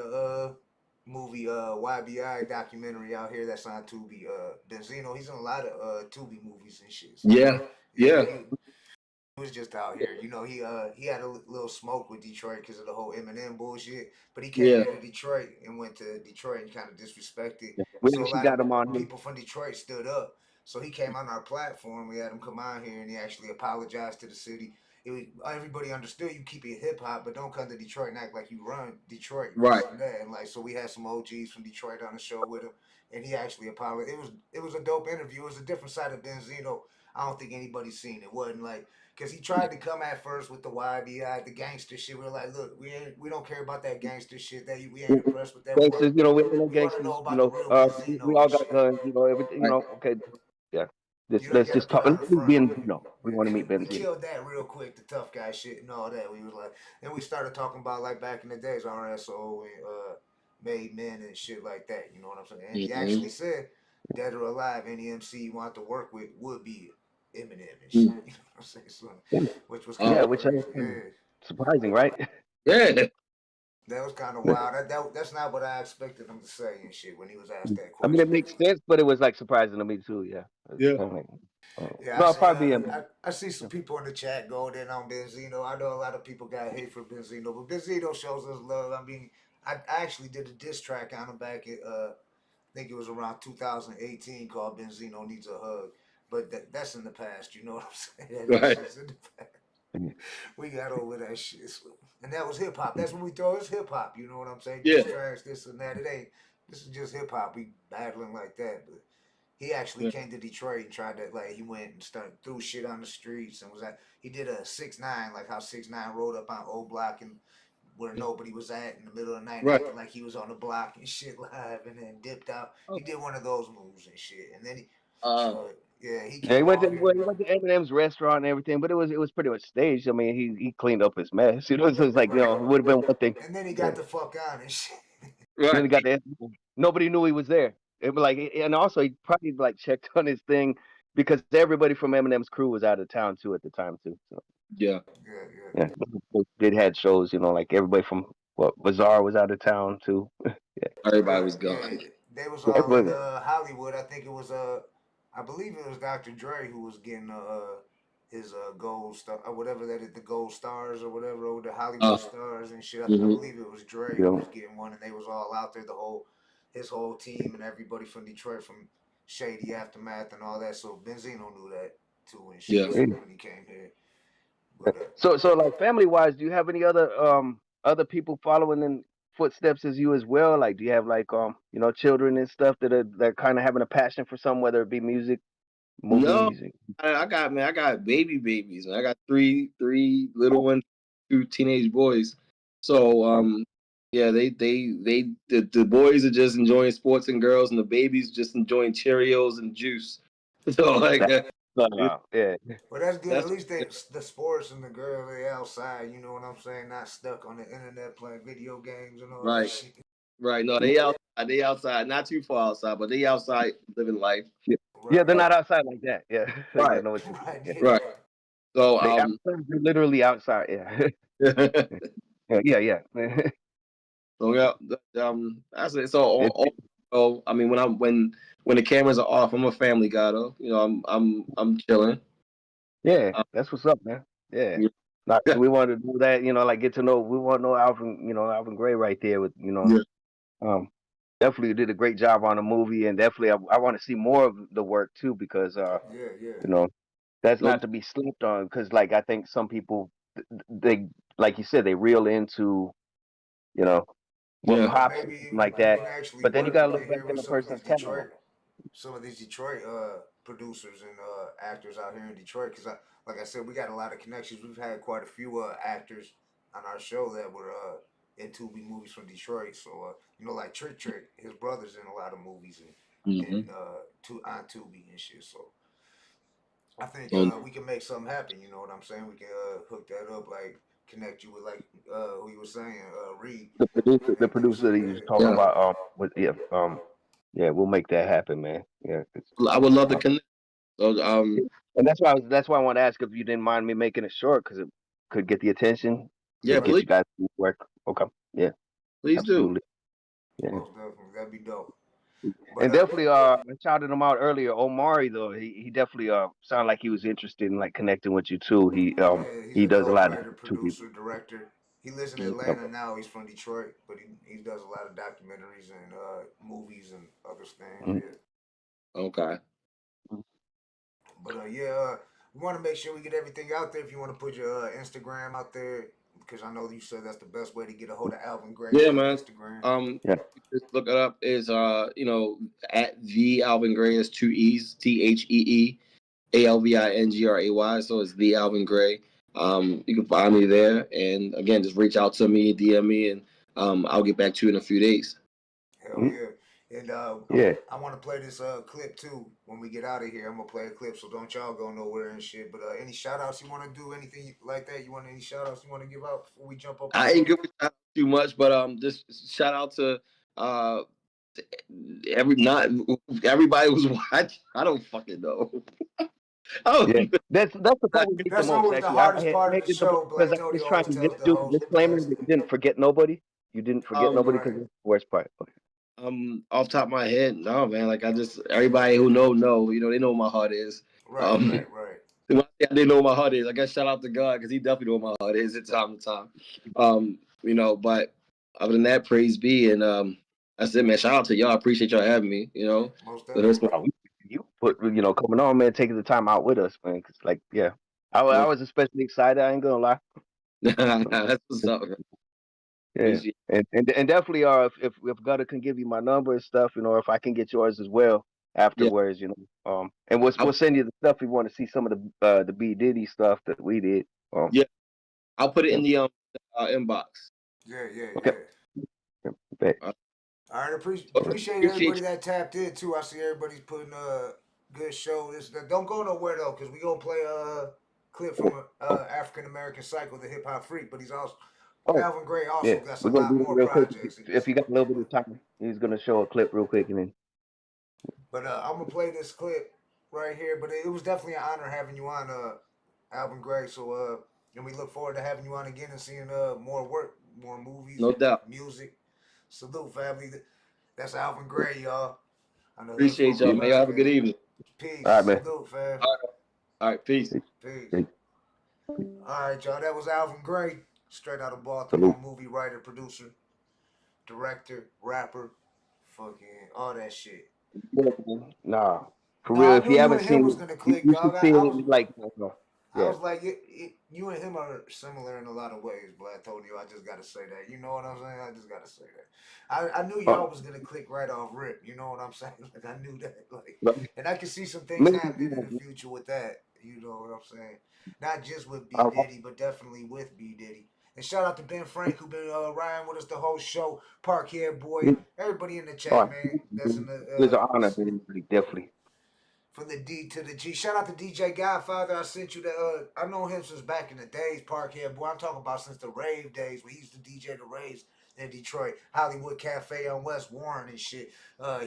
movie YBI documentary out here that's on Tubi. Benzino, he's in a lot of Tubi movies and shit. So, Yeah. he was just out here. You know, he had a little smoke with Detroit because of the whole Eminem bullshit. But he came Yeah. here to Detroit and went to Detroit and kind of disrespected. We So a actually lot got him on of here. people from Detroit stood up. So he came on our platform. We had him come on here and he actually apologized to the city. Everybody understood you keep it hip hop, but don't come to Detroit and act like you run Detroit. Right. And that. And like, so we had some OGs from Detroit on the show with him, and he actually apologized. It was a dope interview. It was a different side of Benzino. I don't think anybody's seen it. It wasn't like because he tried to come at first with the YBI, the gangster shit. We were like, look, we don't care about that gangster shit. That we ain't impressed with that. Gangsters, you know, we ain't no We want to gangsters. know You about the know, real we Benzino all and got shit. guns. You know, everything. You know, okay, yeah. Let's just talk. Let's meet Benzino. We want to meet We Benzino. killed that real quick, the tough guy shit and all that. We was like, then we started talking about like back in the days, RSO and Made Men and shit like that. You know what I'm saying? And he actually said, dead or alive, any MC you want to work with would be Eminem and shit. You know what I'm saying? So, which was kind of surprising, right? Yeah. That was kind of wild. That's not what I expected him to say and shit when he was asked that I question. mean, it makes sense, but it was like surprising to me too. Yeah. Yeah. Yeah, no, probably I see some people in the chat going in on Benzino. I know a lot of people got hate for Benzino, but Benzino shows us love. I mean, I actually did a diss track on him back at I think it was around 2018 called Benzino Needs a Hug. But that's in the past, you know what I'm saying? That shit's in the past. We got over that shit. So. And that was hip hop. That's what we throw. It's hip hop, you know what I'm saying? Diss tracks, this and that. It ain't. This is just hip hop. We battling like that, but. He actually came to Detroit and tried to he went and started threw shit on the streets and was at he did a 6ix9ine like how 6ix9ine rode up on O Block and where nobody was at in the middle of the night acting like he was on the block and shit live and then dipped out. He did one of those moves and shit and then he went to Eminem's restaurant and everything, but it was pretty much staged. I mean, he cleaned up his mess. You know, so it's like it would have been one thing. And then he got the fuck on and shit. Right. Then he got nobody knew he was there. It was like, and also he probably like checked on his thing because everybody from Eminem's crew was out of town too at the time too. So yeah. They had shows, you know, like everybody from Bazaar was out of town too. Everybody was gone. Yeah. They was all in Hollywood. I think it was I believe it was Dr. Dre who was getting his gold star or whatever that is, the gold stars or whatever, or the Hollywood stars and shit. I believe it was Dre who was getting one, and they was all out there, his whole team and everybody from Detroit, from Shady Aftermath and all that. So Benzino knew that too and shit when he came here. But, so like family wise, do you have any other people following in footsteps as you as well? Like, do you have like you know, children and stuff that kind of having a passion for something, whether it be music, movies? I got babies. Man. I got three little ones, 2 teenage boys. So yeah, the boys are just enjoying sports and girls, and the babies just enjoying Cheerios and juice. So like, yeah. Well, that's good. At least the sports and the girls, they outside. You know what I'm saying? Not stuck on the internet playing video games and all that shit. Right. No, they outside. Not too far outside, but they outside living life. Yeah, they're not outside like that. Yeah. Right. Right. So they're literally outside. Yeah. yeah. So that's it. So I mean, when the cameras are off, I'm a family guy though. You know, I'm chilling. Yeah, that's what's up, man. Yeah. Like, we wanted to do that, you know, like get to know. We want to know Alvin Gray right there with, you know, definitely did a great job on the movie, and definitely I want to see more of the work too because you know, that's not to be slept on because like I think some people they like you said they reel into, you know, what pops like that, but then you gotta look back in the person's catalog. Some of these Detroit producers and actors out here in Detroit, because like I said, we got a lot of connections. We've had quite a few actors on our show that were in Tubi movies from Detroit. So you know, like Trick, his brother's in a lot of movies and on Tubi and shit. So I think we can make something happen. You know what I'm saying? We can hook that up, like connect you with like who you were saying, Reed. The producer that he was talking about. Yeah, we'll make that happen, man. Yeah, I would love to connect. So and that's why I want to ask if you didn't mind me making it short because it could get the attention. Yeah, get you guys to work. Okay, yeah, please do. Yeah. Most definitely, that'd be dope. But, And definitely, I shouted him out earlier. Omari, though, he definitely sounded like he was interested in like connecting with you too. yeah, he's He a does a dope lot of writer, two people. producer, director. He lives in Atlanta now. He's from Detroit, but he does a lot of documentaries and movies and other things. Mm-hmm. Yeah. Okay. But yeah, we want to make sure we get everything out there. If you want to put your Instagram out there, because I know you said that's the best way to get a hold of Alvin Gray. Yeah, man. Instagram. Just look it up. Is at the Alvin Gray is 2 E's, TheAlvingray. So it's the Alvin Gray. You can find me there, and again, just reach out to me, DM me, and I'll get back to you in a few days. Hell yeah. And yeah, I want to play this clip too when we get out of here. I'm gonna play a clip, so don't y'all go nowhere and shit. But any shout outs you want to do, anything like that? You want any shout outs you want to give out before we jump up? I ain't giving shout out too much, but just shout out to everybody who's watching. I don't fucking know. Yeah, that's the part we hate the most. always Actually, the hardest part of the show. because I was trying to just do the disclaimer that you didn't forget nobody. You didn't forget nobody because that's the worst part. Okay. Off top of my head, no, man. Like everybody who know, they know what my heart is. Right. When I say they know what my heart is, I guess shout out to God because He definitely know what my heart is at time to time. But other than that, praise be, and that's it, man. Shout out to y'all. I appreciate y'all having me. Most definitely. You put coming on, man, taking the time out with us, man. Cause I was especially excited. I ain't gonna lie. That's what's up, man. Yeah, and definitely, if Gutta can give you my number and stuff, if I can get yours as well afterwards, and we'll send you the stuff if you want to see some of the B Diddy stuff that we did. Yeah, I'll put it in the inbox. Yeah. Okay. All right, appreciate everybody that tapped in too. I see everybody's putting a good show. Don't go nowhere though, because we gonna play a clip from African American Psycho, the hip hop freak, but he's also Alvin Gray also got some lot more real projects. Quick. If you got a little bit of time, he's gonna show a clip real quick and then. But I'm gonna play this clip right here. But it was definitely an honor having you on, Alvin Gray. So and we look forward to having you on again and seeing more work, more movies, no doubt, music. Salute, family. That's Alvin Gray, y'all. I know appreciate y'all, man. Y'all have a good evening. Peace. All right, man. Salute, fam. All right, peace. Peace. All right, y'all. That was Alvin Gray, straight out of Baltimore, movie writer, producer, director, rapper, fucking all that shit. Nah, for real. If you haven't seen it, you should see it. I was like, you and him are similar in a lot of ways, Blatonio. I just gotta say that. You know what I'm saying? I just gotta say that. I knew y'all was gonna click right off rip. You know what I'm saying? Like I knew that. And I can see some things happening in the future with that. You know what I'm saying? Not just with B Diddy, but definitely with B Diddy. And shout out to Ben Frank who been riding with us the whole show. Parkhead boy, everybody in the chat, man. That's in the. It's an honor, definitely. From the D to the G. Shout out to DJ Godfather. I sent you the. I know him since back in the days, Parkhead boy. I'm talking about since the rave days when he used to DJ the raves in Detroit, Hollywood Cafe on West Warren and shit.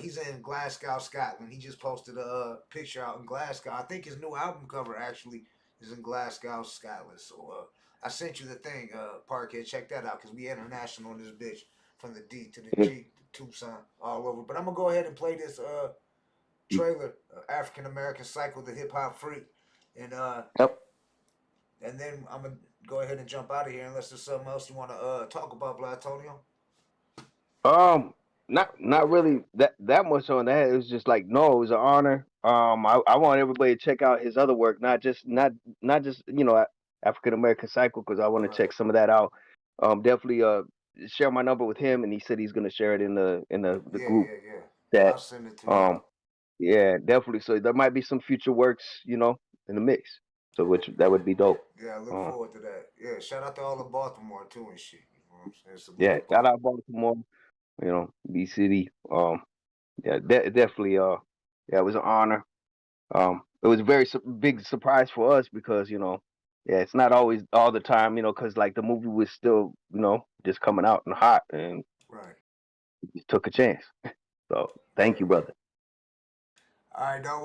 He's in Glasgow, Scotland. He just posted a picture out in Glasgow. I think his new album cover actually is in Glasgow, Scotland. So I sent you the thing, Parkhead. Check that out because we international in this bitch from the D to the G, to Tucson, all over. But I'm gonna go ahead and play this trailer, African American Psycho, the hip hop freak, and and then I'm gonna go ahead and jump out of here unless there's something else you want to talk about, Blatonio. Not really that much on that. It was just like, no, it was an honor. I want everybody to check out his other work, not just African American Psycho, because I want to check some of that out. Definitely share my number with him, and he said he's gonna share it in the group. Yeah. I'll send it to you. Yeah, definitely. So there might be some future works, in the mix. So that would be dope. Yeah, I look forward to that. Yeah, shout out to all of Baltimore too and shit. You know what I'm saying? Yeah, shout out Baltimore. B City. Yeah, definitely. Yeah, it was an honor. It was a very big surprise for us because it's not always all the time, because like the movie was still just coming out and hot, and just took a chance. So thank you, brother. All right, now,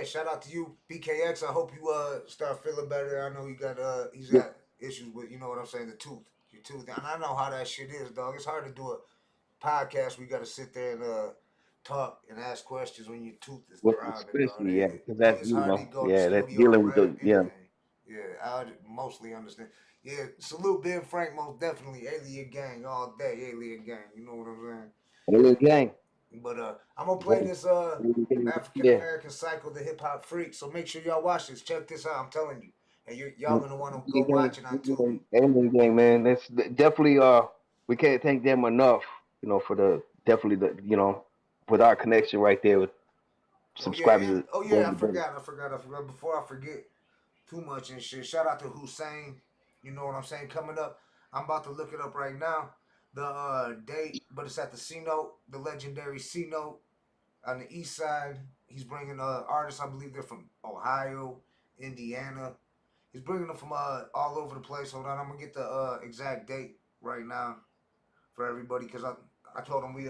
shout out to you, BKX. I hope you start feeling better. I know he's got issues with, you know what I'm saying, your tooth. And I know how that shit is, dog. It's hard to do a podcast, we got to sit there and talk and ask questions when your tooth is Well, throbbing, dog. especially, yeah, because that's, Niggas hardly go to the that's studio dealing and with rap the, anything. Yeah, I mostly understand. Yeah, salute Ben Frank, most definitely. Alien Gang all day, Alien Gang. You know what I'm saying? Alien Gang. But I'm gonna play this African Yeah. American Cycle, the Hip Hop Freak. So make sure y'all watch this. Check this out. I'm telling you, and y'all gonna want to go watch it on Tubi. Alien Gang, man. That's definitely we can't thank them enough, for the definitely with our connection right there with subscribers. I forgot. Before I forget too much and shit. Shout out to Hussein. You know what I'm saying? Coming up, I'm about to look it up right now. The date, but it's at the C Note, the legendary C Note on the east side. He's bringing artists. I believe they're from Ohio, Indiana. He's bringing them from all over the place. Hold on, I'm gonna get the exact date right now for everybody because I told him we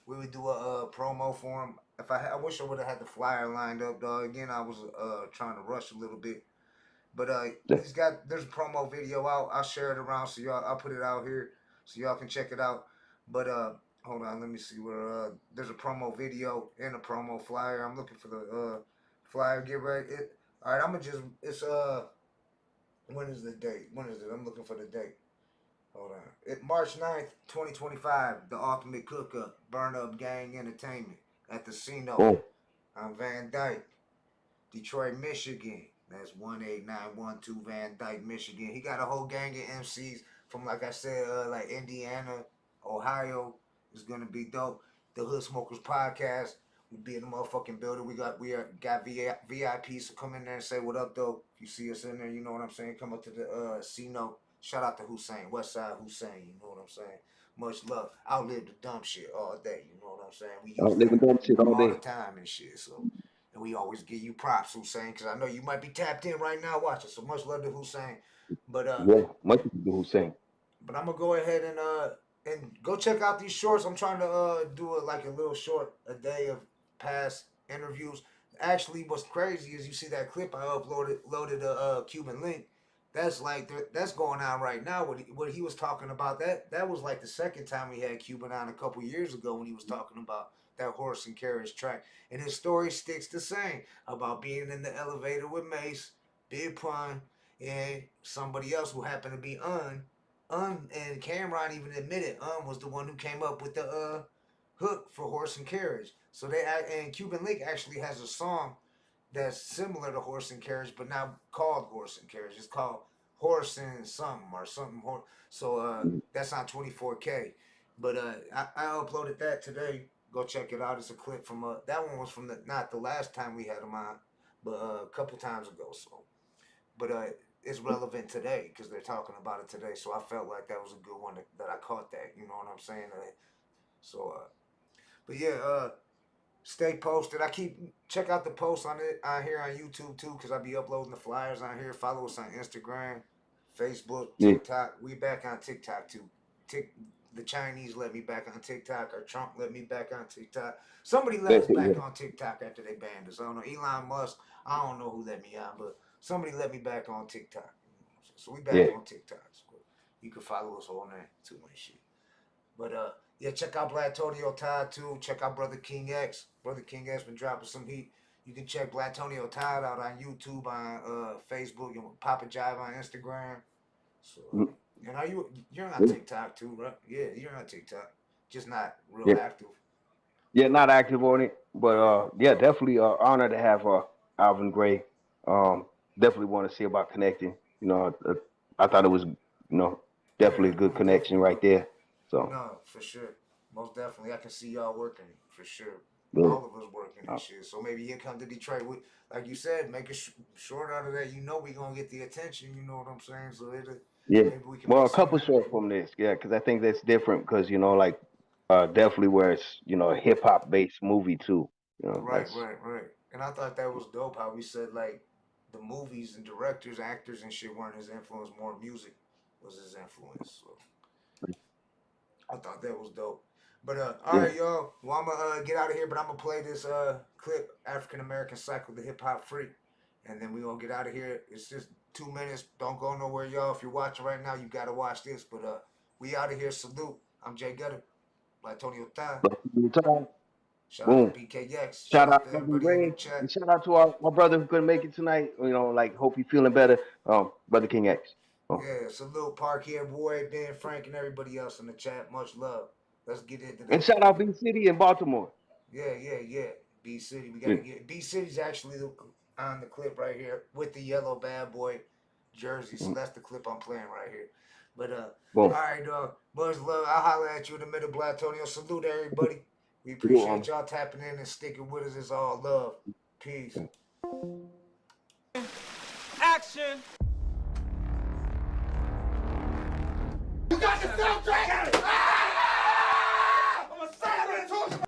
would do a promo for him. If I wish I would have had the flyer lined up, dog. Again, I was trying to rush a little bit, but there's a promo video out. I'll share it around so y'all. I'll put it out here so y'all can check it out. But hold on, let me see where there's a promo video and a promo flyer. I'm looking for the flyer. Get ready. All right, I'm gonna just when is the date? When is it? I'm looking for the date. Hold on. March 9th, 2025, the Ultimate Cook-Up, Burn Up Gang Entertainment at the Casino on Van Dyke, Detroit, Michigan. That's 18912 Van Dyke, Michigan. He got a whole gang of MCs from, like I said, like Indiana, Ohio. It's going to be dope. The Hood Smokers Podcast. We be in the motherfucking building. We got VIPs, so come in there and say what up, though. If you see us in there, you know what I'm saying. Come up to the C-Note. Shout out to Hussein, Westside Hussein, you know what I'm saying? Much love. Outlive the dumb shit all day, you know what I'm saying? We use Outlive the dumb shit all all day. the time and shit, so. And we always give you props, Hussein, because I know you might be tapped in right now watching, so much love to Hussein. But yeah, much love to Hussein. But I'm gonna go ahead and go check out these shorts. I'm trying to do like a little short a day of past interviews. Actually, what's crazy is you see that clip I loaded a Cuban link. That's that's going on right now. What he was talking about that was like the second time we had Cuban on a couple years ago when he was talking about that horse and carriage track. And his story sticks the same about being in the elevator with Mace, Big Pun, and somebody else who happened to be and Cameron even admitted was the one who came up with the hook for horse and carriage. So and Cuban Link actually has a song that's similar to horse and carriage, but not called horse and carriage. It's called horse and something or something. So that's on 24K. But I uploaded that today. Go check it out. It's a clip from that one was from not the last time we had him on, but a couple times ago. So, but it's relevant today because they're talking about it today. So I felt like that was a good one that I caught that. You know what I'm saying? But yeah, stay posted. Check out the posts on here on YouTube too, because I be uploading the flyers on here. Follow us on Instagram, Facebook, TikTok. We back on TikTok too. The Chinese let me back on TikTok, or Trump let me back on TikTok. Somebody let us back on TikTok after they banned us. I don't know. Elon Musk. I don't know who let me on, but somebody let me back on TikTok. So we back on TikTok. So you can follow us on there too and shit. But yeah, check out blatoniotodd too. Check out brotherkingx. brotherkingx been dropping some heat. You can check blatoniotodd out on YouTube, on Facebook, and Papa Jive on Instagram. So and you're on TikTok too, right? Yeah, you're on TikTok. Just not real active. Yeah, not active on it, but yeah, definitely honored to have Alvin Gray. Definitely want to see about connecting. I thought it was definitely a good connection right there. So no, for sure, most definitely, I can see y'all working for sure. Yeah. All of us working and shit. So maybe he'll come to Detroit. Like you said, make a short out of that. You know we gonna get the attention. You know what I'm saying? So maybe we can. Well, a couple short from this, because I think that's different because definitely where it's a hip hop based movie too. Right. And I thought that was dope how we said like the movies and directors, actors and shit weren't his influence. More music was his influence. So I thought that was dope. But all right, y'all. Well, I'm gonna get out of here, but I'm gonna play this clip, African American Cycle, the Hip Hop Freak, and then we gonna get out of here. It's just 2 minutes. Don't go nowhere, y'all. If you're watching right now, you gotta watch this. But we out of here. Salute. I'm Jay Gutta. Blatoniotodd. Todd. Shout Boom. out to BKX. Shout out to to Alvin everybody in Gray. the chat. And shout out to my brother who couldn't make it tonight. You know, like, hope you feeling better. Brother King X. Yeah, salute Park here, boy, Ben, Frank, and everybody else in the chat. Much love. Let's get into this. And shout out B City in Baltimore. Yeah. B City. We gotta get B City's actually on the clip right here with the yellow bad boy jersey. So that's the clip I'm playing right here. But all right, dog. Much love. I'll holler at you in a minute, Blatonio. Salute everybody. We appreciate y'all tapping in and sticking with us. It's all love. Peace. Action! You got the soundtrack! I'm a silent.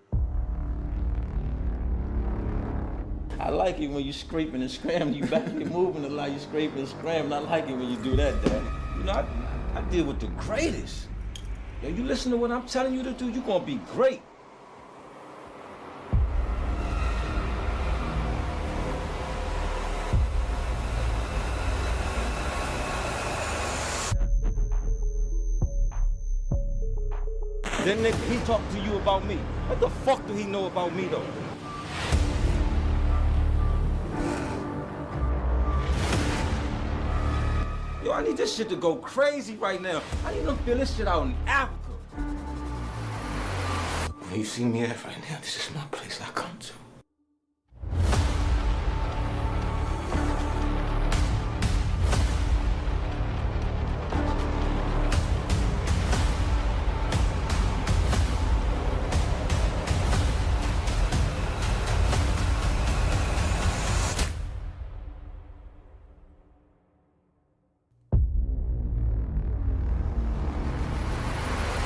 I like it when you scraping and scrambling. You back and moving a lot. You scraping and scrambling. I like it when you do that, Dad. You know, I deal with the greatest. Yo, you listen to what I'm telling you to do, you're gonna be great. Then he talked to you about me. What the fuck do he know about me, though? Yo, I need this shit to go crazy right now. I need to feel this shit out in Africa. Where you see me at right now, this is my place I come to.